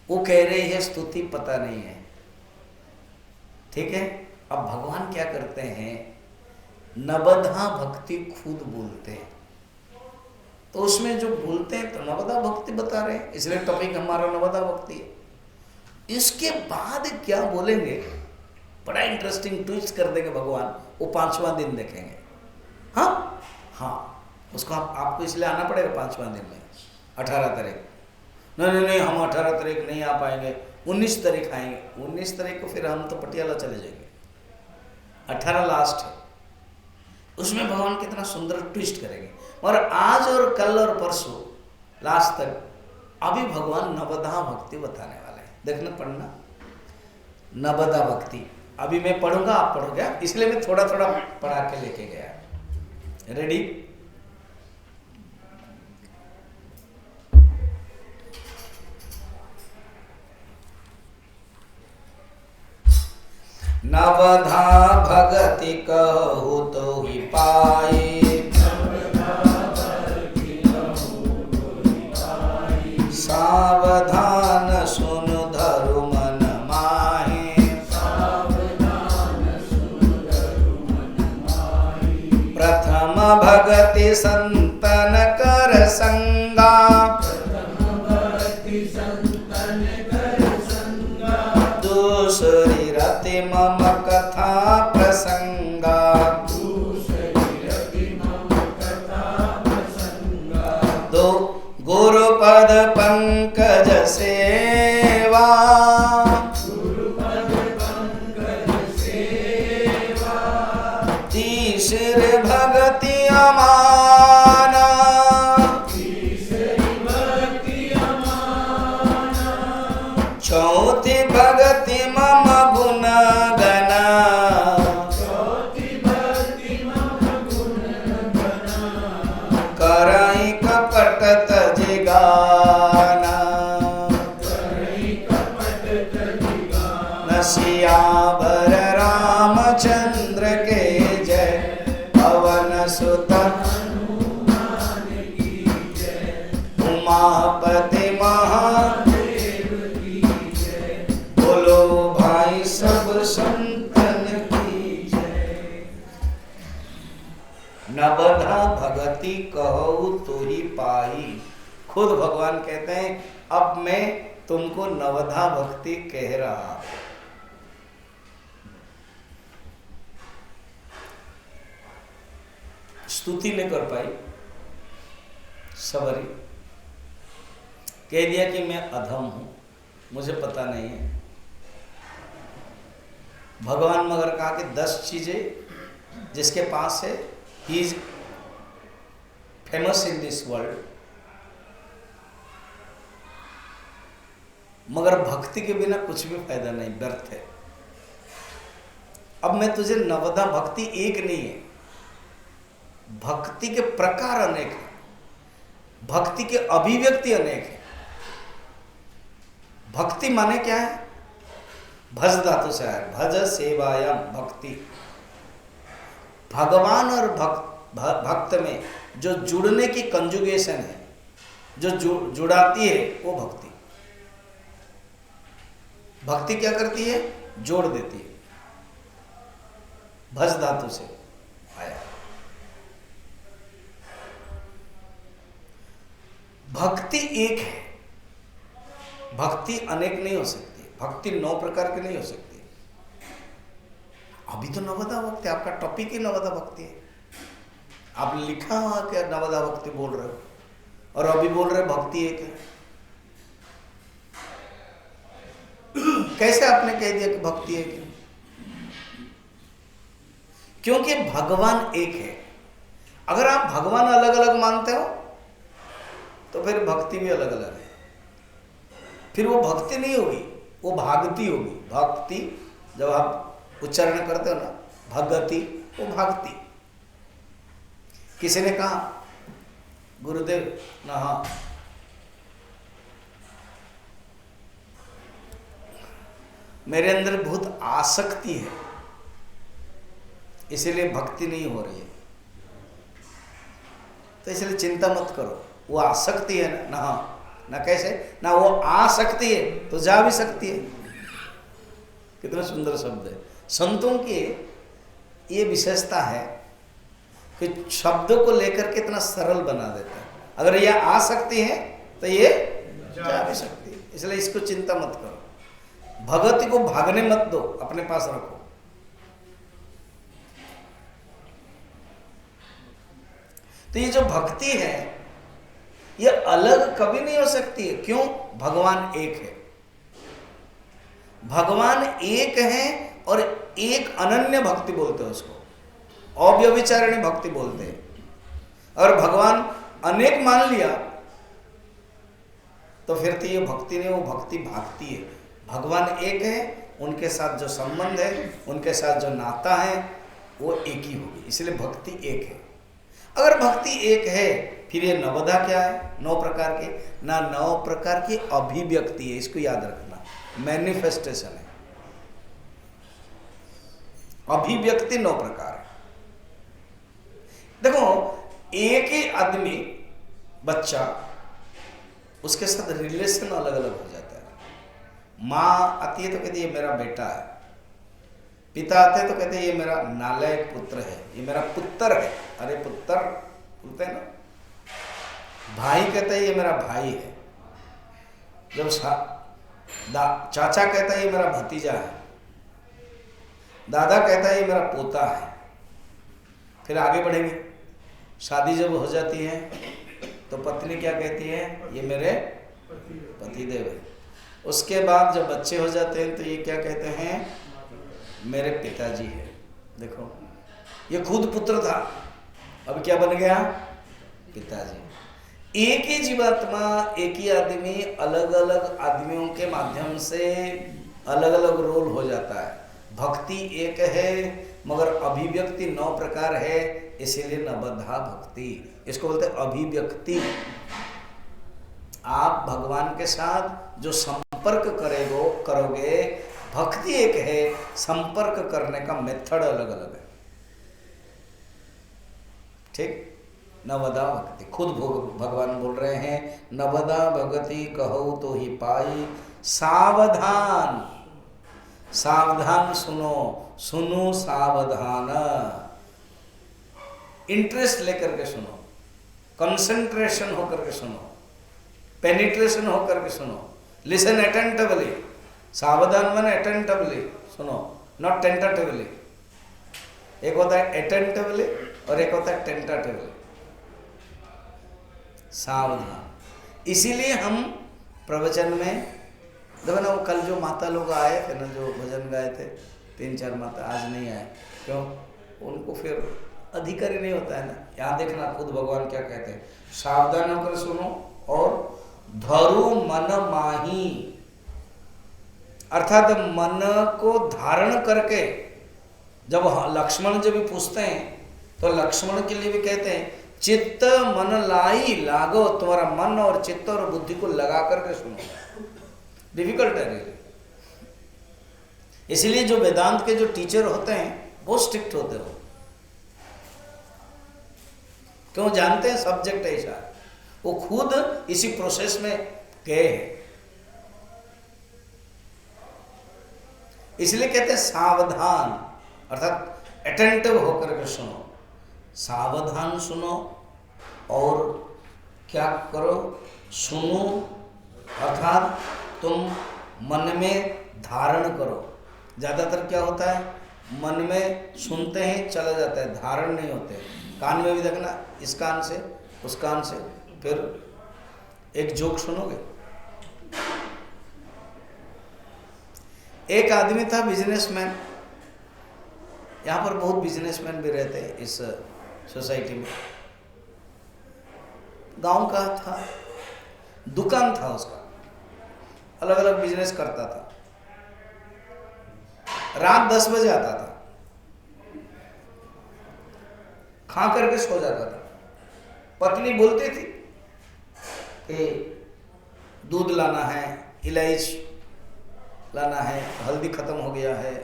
वो कह रहे हैं स्तुति पता नहीं है, ठीक है। अब भगवान क्या करते हैं, नवधा भक्ति खुद बोलते हैं। तो उसमें जो बोलते हैं तो नवधा भक्ति बता रहे हैं, इसलिए टॉपिक हमारा नवधा भक्ति है। इसके बाद क्या बोलेंगे, बड़ा इंटरेस्टिंग ट्विस्ट कर देंगे भगवान, वो 5वां दिन देखेंगे। हाँ उसको आपको इसलिए आना पड़ेगा 5वां दिन में, 18 तारीख। नहीं हम 18 तारीख नहीं आ पाएंगे, 19 तारीख आएंगे। 19 तारीख को फिर हम तो पटियाला चले जाएंगे, 18 लास्ट है। उसमें भगवान कितना सुंदर ट्विस्ट करेंगे। और आज और कल और परसों लास्ट तक अभी भगवान नवधा भक्ति बताने वाले हैं। देखना पढ़ना, नवधा भक्ति अभी मैं पढ़ूंगा, आप पढ़ोगे, इसलिए मैं थोड़ा थोड़ा पढ़ा के लेके गया। रेडी? नवधा भगति कहु तो ही पाए, सा सावधान सुन धरु मन माहि, प्रथम भगति संतन कर संगा, दूसरी रति मम कथा प्रसंगा, दो गुरुपद पंकज सेवा, तीसरे भगति अमाना, चौथी भगति मम गुण गना, करई कपट तजि गाना, सियावर रामचंद्र के जय, पवन सुत उमापति महादेव की जय, बोलो भाई सब संतन की जय। नवधा भगति कहु तो ही पाई, खुद भगवान कहते हैं अब मैं तुमको नवधा भक्ति कह रहा। स्तुति नहीं कर पाई, सबरी कह दिया कि मैं अधम हूं, मुझे पता नहीं है। भगवान मगर कहा कि 10 चीजें जिसके पास है, he is famous in this world, मगर भक्ति के बिना कुछ भी फायदा नहीं, व्यर्थ है। अब मैं तुझे नवधा भक्ति एक नहीं है, भक्ति के प्रकार अनेक हैं, भक्ति के अभिव्यक्ति अनेक हैं। भक्ति माने क्या है? भज धातु से है, भज सेवायाम भक्ति। भगवान और भक्त में जो जुड़ने की कंजुगेशन है, जो जुड़ाती है, वो भक्ति। भक्ति क्या करती है? जोड़ देती है। भज धातु से आया। भक्ति एक है, भक्ति अनेक नहीं हो सकती, भक्ति 9 प्रकार की नहीं हो सकती। अभी तो नवधा भक्ति, आपका टॉपिक ही नवधा भक्ति है। आप लिखा हुआ क्या नवधा भक्ति बोल रहे हो, और अभी बोल रहे भक्ति एक है। कैसे आपने कह दिया कि भक्ति एक है? क्योंकि भगवान एक है। अगर आप भगवान अलग अलग मानते हो तो फिर भक्ति भी अलग अलग है, फिर वो भक्ति नहीं होगी, वो भागती होगी। भक्ति जब आप उच्चारण करते हो ना, भगति, वो भागती। किसी ने कहा गुरुदेव ना, मेरे अंदर बहुत आसक्ति है, इसीलिए भक्ति नहीं हो रही है। तो इसलिए चिंता मत करो, वो आसक्ति है ना, ना कैसे ना, वो आ सकती है तो जा भी सकती है। कितना सुंदर शब्द है। संतों की ये विशेषता है कि शब्दों को लेकर के इतना सरल बना देते हैं। अगर ये आ सकती है तो ये जा भी सकती है, इसलिए इसको चिंता मत करो। भगवती को भागने मत दो, अपने पास रखो। तो ये जो भक्ति है ये अलग कभी नहीं हो सकती है। क्यों? भगवान एक है। भगवान एक है और एक अनन्य भक्ति बोलते हैं उसको, अव्यभिचारिणी भक्ति बोलते हैं। और भगवान अनेक मान लिया तो फिर तो ये भक्ति नहीं, वो भक्ति भागती है। भगवान एक है, उनके साथ जो संबंध है, उनके साथ जो नाता है, वो एक ही होगी, इसलिए भक्ति एक है। अगर भक्ति एक है फिर ये नवधा क्या है? 9 प्रकार के ना, 9 प्रकार की अभिव्यक्ति है, इसको याद रखना। मैनिफेस्टेशन है, अभिव्यक्ति 9 प्रकार है। देखो, एक ही आदमी, बच्चा उसके साथ रिलेशन अलग अलग हो जाता है। माँ आती है तो कहती है ये मेरा बेटा है, पिता आते हैं तो कहते हैं ये मेरा नालायक पुत्र है, ये मेरा पुत्र है। अरे पुत्र बोलते हैं ना। भाई कहता है ये मेरा भाई है। जब चाचा कहता है ये मेरा भतीजा है, दादा कहता है ये मेरा पोता है। फिर आगे बढ़ेंगे, शादी जब हो जाती है तो पत्नी क्या कहती है, ये मेरे पतिदेव है। उसके बाद जब बच्चे हो जाते हैं तो ये क्या कहते हैं, मेरे पिताजी है। देखो ये खुद पुत्र था, अब क्या बन गया, पिताजी। एक ही जीवात्मा, एक ही आदमी अलग अलग आदमियों के माध्यम से अलग अलग रोल हो जाता है। भक्ति एक है मगर अभिव्यक्ति 9 प्रकार है, इसीलिए नवधा भक्ति, इसको बोलते हैं अभिव्यक्ति। आप भगवान के साथ जो संपर्क करोगे, भक्ति एक है, संपर्क करने का मेथड अलग अलग है। ठीक, नवदा भक्ति खुद भगवान बोल रहे हैं, नवदा भगति कहो तो ही पाई, सावधान सावधान सुनो, सुनो सावधान। इंटरेस्ट लेकर के सुनो, कंसंट्रेशन होकर के सुनो, पेनिट्रेशन होकर के सुनो, लिसन अटेंटिवली। सावधान माने अटेंटिवली सुनो, नॉट टेंटेटिवली। एक होता है अटेंटिवली और एक होता है टेंटेटिवली। सावधान। इसीलिए हम प्रवचन में देखो ना, वो कल जो माता लोग आए थे ना, जो भजन गाए थे, 3-4 माता आज नहीं आए, क्यों, उनको फिर अधिकारी नहीं होता है ना। यहाँ देखना खुद भगवान क्या कहते हैं, सावधान होकर सुनो और धरु मन माही, अर्थात मन को धारण करके। जब लक्ष्मण जब भी पूछते हैं तो लक्ष्मण के लिए भी कहते हैं चित्त मन लाई लागो, तुम्हारा मन और चित्त और बुद्धि को लगा करके सुनो। डिफिकल्ट है रियली। इसलिए जो वेदांत के जो टीचर होते हैं बहुत स्ट्रिक्ट होते हो, क्यों, जानते हैं सब्जेक्ट ऐसा, वो खुद इसी प्रोसेस में गए हैं। इसलिए कहते हैं सावधान, अर्थात अटेंटिव होकर के सुनो, सावधान सुनो और क्या करो, सुनो अर्थात तुम मन में धारण करो। ज़्यादातर क्या होता है, मन में सुनते हैं चला जाता है, धारण नहीं होते। कान में भी देखना, इस कान से उस कान से। फिर एक जोक सुनोगे, एक आदमी था बिजनेसमैन, यहाँ पर बहुत बिजनेसमैन भी रहते हैं इस सोसाइटी में। गांव का था, दुकान था उसका, अलग अलग बिजनेस करता था। रात 10 बजे आता था, खा करके सो जाता था। पत्नी बोलती थी कि दूध लाना है, इलायची लाना है, हल्दी खत्म हो गया है,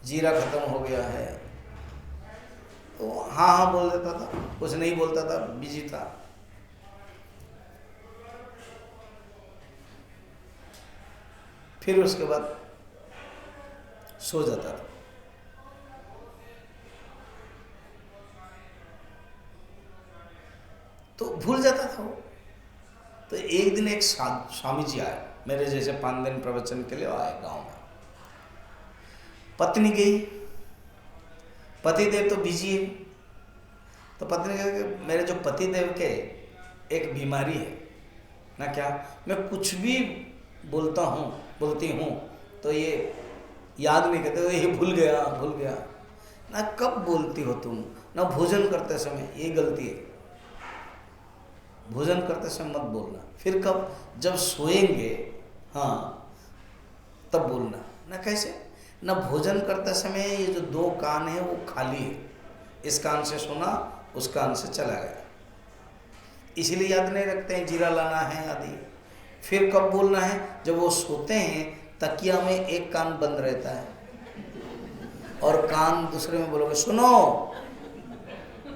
जीरा खत्म हो गया है, तो हाँ हाँ बोल देता था, कुछ नहीं बोलता था, बिजी था। फिर उसके बाद सो जाता था। तो भूल जाता था वो। तो एक दिन एक स्वामी जी आए, मेरे जैसे 5 दिन प्रवचन के लिए आए गांव में। पत्नी गई, पतिदेव तो बिजी है, तो पत्नी कहा कि मेरे जो पतिदेव के एक बीमारी है ना, क्या, मैं कुछ भी बोलती हूँ तो ये याद नहीं करते, ये भूल गया ना। कब बोलती हो तुम ना, भोजन करते समय, ये गलती है, भोजन करते समय मत बोलना। फिर कब, जब सोएंगे, हाँ तब बोलना ना। कैसे ना, भोजन करते समय ये जो 2 कान है वो खाली है, इस कान से सुना, उस कान से चला गया, इसीलिए याद नहीं रखते हैं, जीरा लाना है आदि। फिर कब बोलना है, जब वो सोते हैं तकिया में एक कान बंद रहता है और कान दूसरे में बोलोगे सुनो,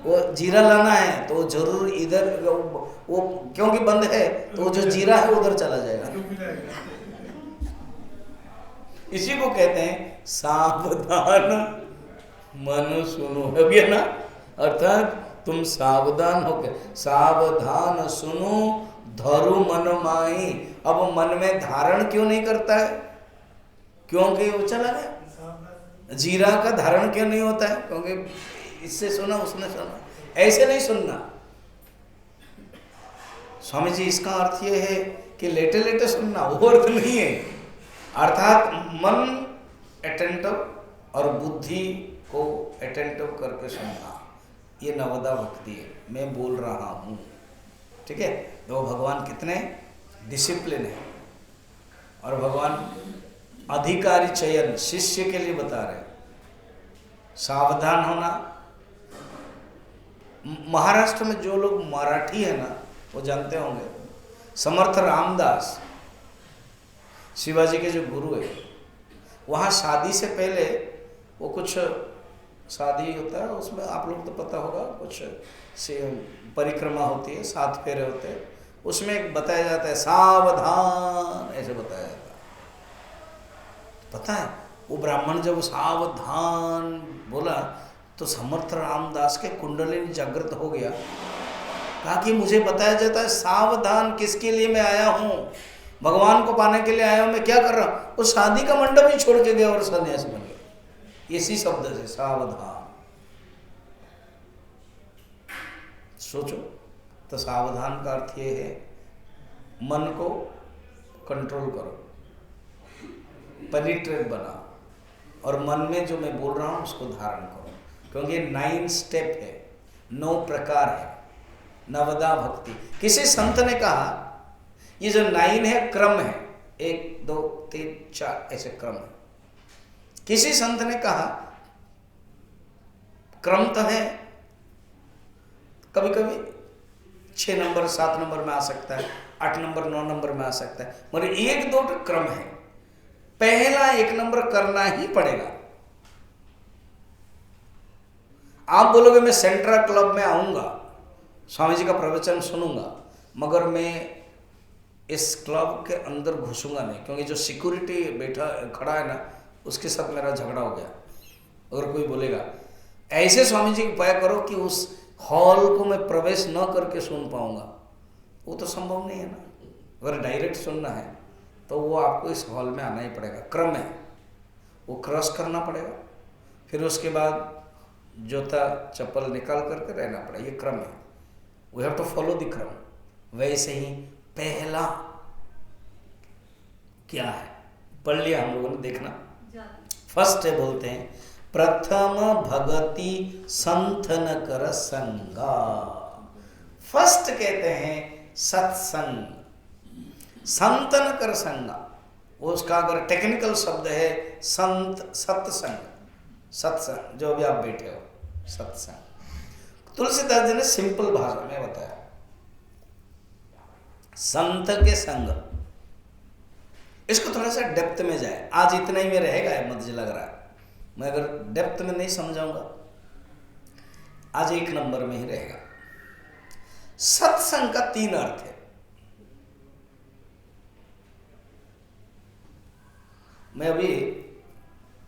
वो जीरा लाना है तो जरूर इधर वो क्योंकि बंद है तो जो जीरा है उधर चला जाएगा। इसी को कहते हैं सावधान मन सुनो, हो गया ना। अर्थात तुम सावधान हो गए, सावधान सुनो धरु मन माई। अब मन में धारण क्यों नहीं करता है? क्योंकि वो चला गया। जीरा का धारण क्यों नहीं होता है? क्योंकि इससे सुना उसने सुना, ऐसे नहीं सुनना। स्वामी जी इसका अर्थ ये है कि लेटे लेटे सुनना, वो अर्थ नहीं है। अर्थात मन अटेंटिव और बुद्धि को अटेंटिव करके सुनना, ये नवदा भक्ति है। मैं बोल रहा हूँ, ठीक है। तो भगवान कितने डिसिप्लिन है, और भगवान अधिकारी चयन शिष्य के लिए बता रहे हैं। सावधान होना। महाराष्ट्र में जो लोग मराठी है ना, वो जानते होंगे, समर्थ रामदास शिवाजी के जो गुरु है, वहाँ शादी से पहले वो कुछ शादी होता है, उसमें आप लोग तो पता होगा, कुछ से परिक्रमा होती है, 7 फेरे होते हैं, उसमें एक बताया जाता है सावधान, ऐसे बताया जाता है। पता है वो ब्राह्मण जब सावधान बोला तो समर्थ रामदास के कुंडलिनी जागृत हो गया। कहा कि मुझे बताया जाता है सावधान, किसके लिए मैं आया हूँ? भगवान को पाने के लिए आया हूँ। मैं क्या कर रहा हूँ? वो शादी का मंडप ही छोड़ के गया और सन्यासी बन गया। इसी शब्द से सावधान। सोचो, तो सावधान का अर्थ ये है मन को कंट्रोल करो, पेनिट्रेट बनाओ, और मन में जो मैं बोल रहा हूँ उसको धारण करो। क्योंकि 9 स्टेप है, 9 प्रकार है नवदा भक्ति। किसी संत ने कहा ये जो 9 है क्रम है, 1 2 3 4 ऐसे क्रम है। किसी संत ने कहा क्रम तो है, कभी कभी 6 नंबर 7 नंबर में आ सकता है, 8 नंबर 9 नंबर में आ सकता है, मगर 1 2 क्रम है। पहला 1 नंबर करना ही पड़ेगा। आप बोलोगे मैं सेंट्रा क्लब में आऊंगा, स्वामी जी का प्रवचन सुनूंगा, मगर मैं इस क्लब के अंदर घुसूंगा नहीं, क्योंकि जो सिक्योरिटी बैठा खड़ा है ना, उसके साथ मेरा झगड़ा हो गया। अगर कोई बोलेगा ऐसे स्वामी जी उपाय करो कि उस हॉल को मैं प्रवेश न करके सुन पाऊंगा, वो तो संभव नहीं है ना। अगर डायरेक्ट सुनना है तो वो आपको इस हॉल में आना ही पड़ेगा। क्रम है, वो क्रॉस करना पड़ेगा, फिर उसके बाद जूता चप्पल निकाल करके रहना पड़ेगा। ये क्रम है, we have to follow the क्रम। वैसे ही पहला क्या है पढ़ लिया हम लोगों ने, देखना। फर्स्ट है, बोलते हैं प्रथम भगति संतन कर संगा। फर्स्ट कहते हैं सत्संग, संतन कर संगा। वो उसका अगर टेक्निकल शब्द है संत, सत्संग, सत्संग जो भी आप बैठे हो, सत्संग। तुलसीदास जी ने सिंपल भाषा में बताया, संत के संग। इसको थोड़ा सा डेप्थ में जाए, आज इतना ही में रहेगा मुझे लग रहा है, मैं अगर डेप्थ में नहीं समझाऊंगा आज 1 नंबर में ही रहेगा। सत्संग का 3 अर्थ है। मैं अभी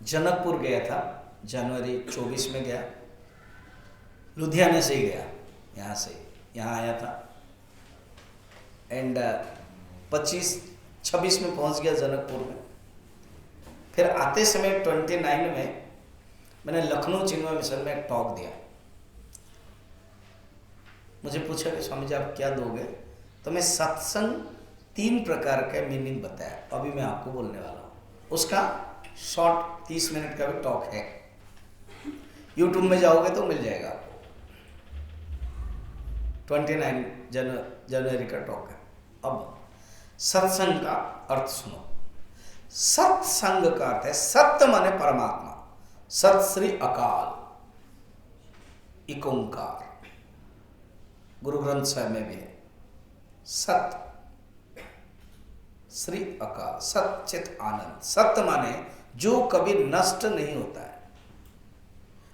जनकपुर गया था, जनवरी 24 में गया, लुधियाना से ही गया, यहाँ से यहाँ आया था, एंड 25-26 में पहुँच गया जनकपुर में। फिर आते समय 29 में मैंने लखनऊ चिन्मय मिशन में एक टॉक दिया। मुझे पूछा कि स्वामी जी आप क्या दोगे, तो मैं सत्संग 3 प्रकार का मीनिंग बताया, अभी मैं आपको बोलने वाला हूँ। उसका शॉर्ट 30 मिनट का भी टॉक है, यूट्यूब में जाओगे तो मिल जाएगा आपको। 29 जनवरी का टॉक है। अब सत्संग का अर्थ सुनो। सत्संग का अर्थ है, सत्य माने परमात्मा, सत श्री अकाल, एक ओंकार, गुरु ग्रंथ साहिब में भी है। सत श्री अकाल, सच्चित आनंद। सत्य माने जो कभी नष्ट नहीं होता है,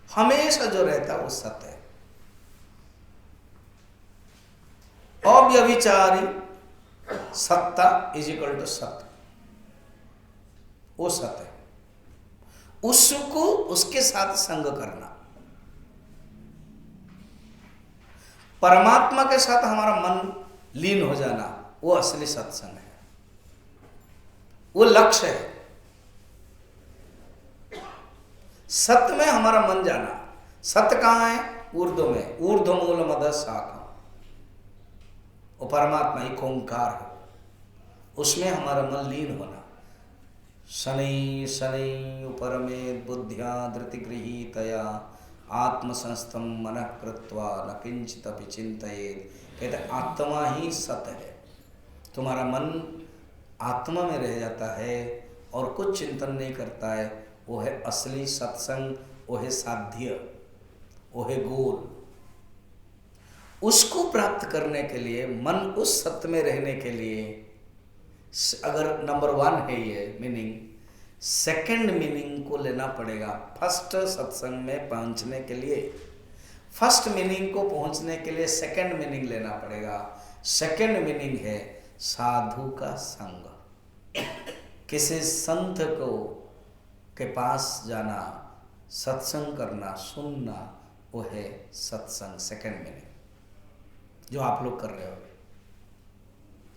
हमेशा जो रहता है वो सत्य है। अव्यभिचारी सत्ता इज इक्वल टू सत्य, वो सत्य है। उसको उसके साथ संग करना, परमात्मा के साथ हमारा मन लीन हो जाना, वो असली सत्संग है, वो लक्ष्य है। सत्य में हमारा मन जाना। सत्य कहाँ है? ऊर्ध्व में, ऊर्ध्व मूल मद शाखा, वो परमात्मा एक ओंकार है, उसमें हमारा मन लीन होना। शनै शनै उपरमेत बुद्ध्या धृतिगृहीतया आत्मसंस्थम मनः कृत्वा न किंचित विचिन्तयेत्। कहते आत्मा ही सत्य है। तुम्हारा मन आत्मा में रह जाता है और कुछ चिंतन नहीं करता है, वो है असली सत्संग, वो है साध्य, वो है गोल। उसको प्राप्त करने के लिए, मन उस सत्य में रहने के लिए, अगर नंबर 1 है ये मीनिंग, सेकंड मीनिंग को लेना पड़ेगा। फर्स्ट सत्संग में पहुंचने के लिए, फर्स्ट मीनिंग को पहुंचने के लिए सेकंड मीनिंग लेना पड़ेगा। सेकंड मीनिंग है साधु का संग, किसी संत को के पास जाना, सत्संग करना, सुनना, वो है सत्संग। सेकंड मीनिंग जो आप लोग कर रहे हो,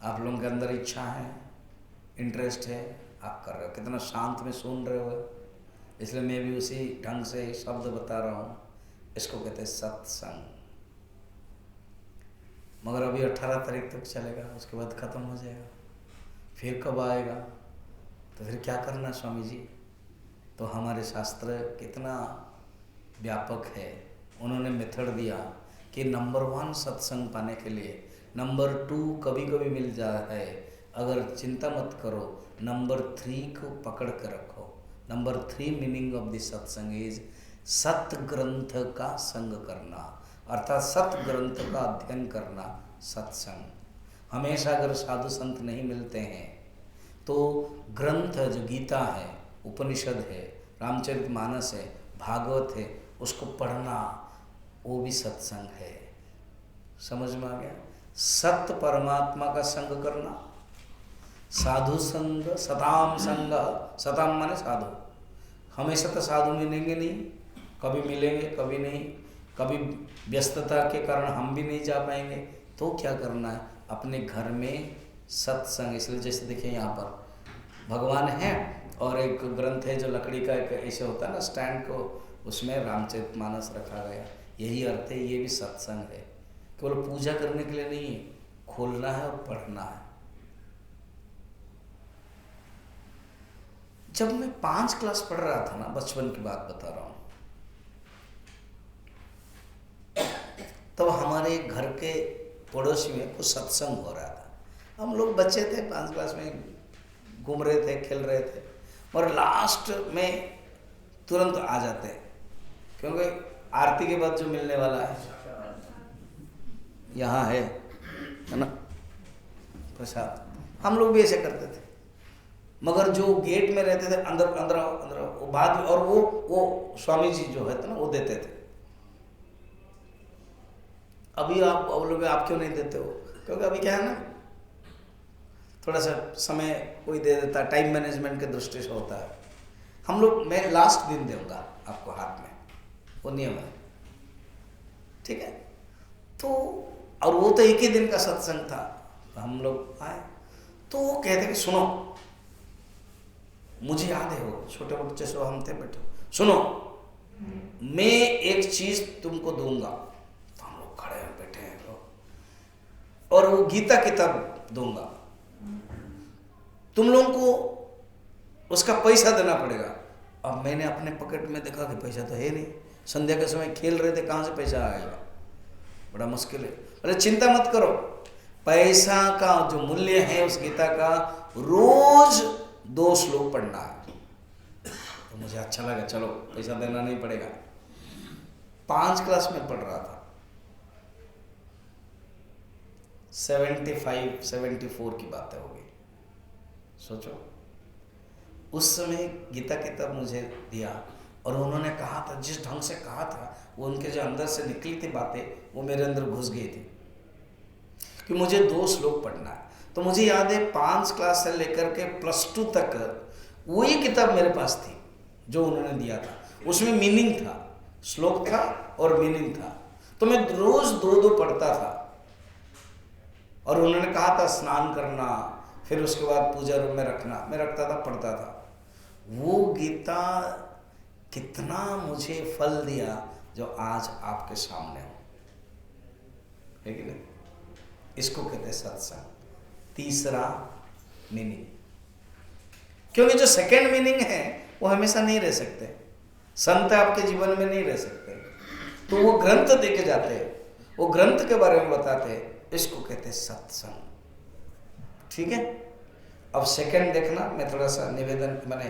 आप लोगों के अंदर इच्छा है, इंटरेस्ट है, आप कर रहे हो, कितना शांत में सुन रहे हो। इसलिए मैं भी उसी ढंग से शब्द बता रहा हूँ। इसको कहते हैं सत्संग। मगर अभी 18 तारीख तक चलेगा, उसके बाद खत्म हो जाएगा। फिर कब आएगा? तो फिर क्या करना स्वामी जी? तो हमारे शास्त्र कितना व्यापक है। उन्होंने मेथड दिया कि नंबर 1 सत्संग पाने के लिए, नंबर 2 कभी कभी मिल जाता है, अगर चिंता मत करो, नंबर 3 को पकड़ कर रखो। नंबर 3 मीनिंग ऑफ द सत्संग इज सत्य ग्रंथ का संग करना, अर्थात सत्य ग्रंथ का अध्ययन करना सत्संग। हमेशा अगर साधु संत नहीं मिलते हैं तो ग्रंथ जो गीता है, उपनिषद है, रामचरितमानस है, भागवत है, उसको पढ़ना, वो भी सत्संग है। समझ में आ गया? सत्य परमात्मा का संग करना, साधु संग, सताम संग, सताम माने साधु। हमेशा तो साधु मिलेंगे नहीं, कभी मिलेंगे कभी नहीं, कभी व्यस्तता के कारण हम भी नहीं जा पाएंगे। तो क्या करना है? अपने घर में सत्संग। इसलिए जैसे देखिए यहाँ पर भगवान है और एक ग्रंथ है जो लकड़ी का एक ऐसे होता है ना स्टैंड को, उसमें रामचरितमानस रखा गया। यही अर्थ है, ये भी सत्संग है। केवल पूजा करने के लिए नहीं है, खोलना है और पढ़ना है। जब मैं 5 क्लास पढ़ रहा था ना, बचपन की बात बता रहा हूँ, तब हमारे घर के पड़ोसी में कुछ सत्संग हो रहा था। हम लोग बच्चे थे, 5 क्लास में घूम रहे थे, खेल रहे थे, और लास्ट में तुरंत आ जाते हैं, क्योंकि आरती के बाद जो मिलने वाला है यहाँ है ना प्रसाद। हम लोग भी ऐसे करते थे, मगर जो गेट में रहते थे अंदर अंदर अंदर, वो बाद में, और वो स्वामी जी जो है ना वो देते थे। अभी आप लोग आप क्यों नहीं देते हो? क्योंकि अभी क्या है ना, थोड़ा सा समय कोई दे देता, टाइम मैनेजमेंट के दृष्टि से होता है। हम लोग, मैं लास्ट दिन दूंगा आपको हाथ में, वो नियम है, ठीक है? तो और वो तो एक ही दिन का सत्संग था। तो हम लोग आए तो वो कहते कि सुनो, मुझे याद है वो छोटे बच्चे से हम थे, बैठे सुनो, मैं एक चीज तुमको दूंगा। तो हम लोग खड़े हैं, बैठे हैं लोग, और वो गीता किताब दूंगा, तुम लोगों को उसका पैसा देना पड़ेगा। अब मैंने अपने पॉकेट में देखा कि पैसा तो है नहीं, संध्या के समय खेल रहे थे, कहाँ से पैसा आएगा, बड़ा मुश्किल है। अरे चिंता मत करो, पैसा का जो मूल्य है उस गीता का, रोज 2 श्लोक पढ़ना है। तो मुझे अच्छा लगा, चलो पैसा देना नहीं पड़ेगा। 5 क्लास में पढ़ रहा था, 75-74 की बातें होगी, सोचो। उस समय गीता किताब मुझे दिया, और उन्होंने कहा था, जिस ढंग से कहा था, वो उनके जो अंदर से निकली थी बातें, वो मेरे अंदर घुस गई थी। कि मुझे 2 श्लोक पढ़ना है। तो मुझे याद है 5 क्लास से लेकर के +2 तक वही किताब मेरे पास थी जो उन्होंने दिया था। उसमें मीनिंग था, श्लोक था और मीनिंग था। तो मैं रोज 2-2 पढ़ता था। और उन्होंने कहा था स्नान करना, फिर उसके बाद पूजा रूम में रखना, मैं रखता था, पढ़ता था। वो गीता कितना मुझे फल दिया जो आज आपके सामने हो, है कि नहीं? इसको कहते हैं सत्संग। तीसरा मीनिंग, क्योंकि जो सेकंड मीनिंग है वो हमेशा नहीं रह सकते, संत आपके जीवन में नहीं रह सकते, तो वो ग्रंथ देके जाते हैं, वो ग्रंथ के बारे में बताते हैं, इसको कहते हैं सत्संग। ठीक है, अब सेकंड देखना, मैं थोड़ा सा निवेदन मैंने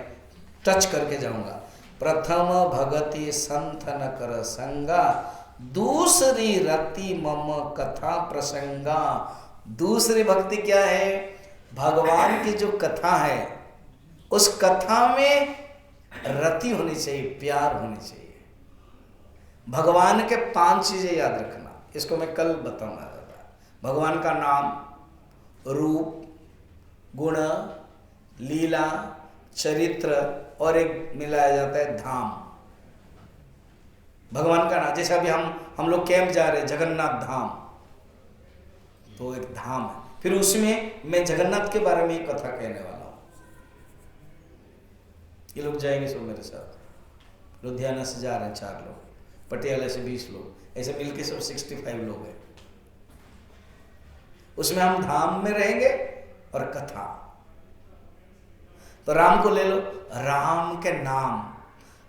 टच करके जाऊंगा। प्रथम भगति संत न कर संगा, दूसरी रति मम कथा प्रसंगा। दूसरी भक्ति क्या है? भगवान की जो कथा है उस कथा में रति होनी चाहिए, प्यार होनी चाहिए। भगवान के 5 चीजें याद रखना, इसको मैं कल बताऊंगा। भगवान का नाम, रूप, गुण, लीला, चरित्र और एक मिलाया जाता है धाम। भगवान का नाम, जैसे अभी हम लोग कैंप जा रहे हैं जगन्नाथ धाम, तो एक धाम है। फिर उसमें मैं जगन्नाथ के बारे में एक कथा कहने वाला हूं। ये लोग जाएंगे सब मेरे साथ। लुधियाना से जा रहे हैं 4 लोग, पटियाला से 20 लोग, ऐसे मिलके सब 65 लोग हैं। उसमें हम धाम में रहेंगे और कथा। तो राम को ले लो, राम के नाम,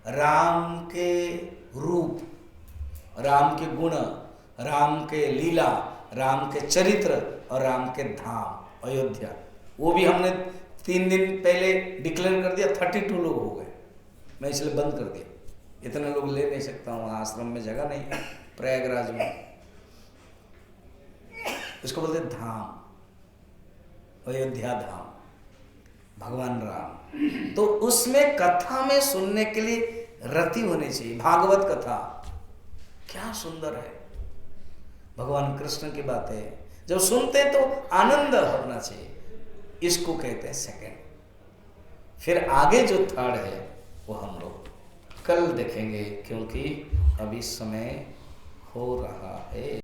राम के रूप, राम के गुण, राम के लीला, राम के चरित्र और राम के धाम अयोध्या। वो भी हमने 3 दिन पहले डिक्लेयर कर दिया, 32 लोग हो गए। मैं इसलिए बंद कर दिया, इतने लोग ले नहीं सकता हूँ, आश्रम में जगह नहीं है प्रयागराज में। इसको बोलते धाम, अयोध्या धाम, भगवान राम। तो उसमें कथा में सुनने के लिए रति होनी चाहिए। भागवत कथा क्या सुंदर है, भगवान कृष्ण की बातें जब सुनते तो आनंद होना चाहिए। इसको कहते हैं सेकंड। फिर आगे जो थर्ड है वो हम लोग कल देखेंगे, क्योंकि अभी समय हो रहा है।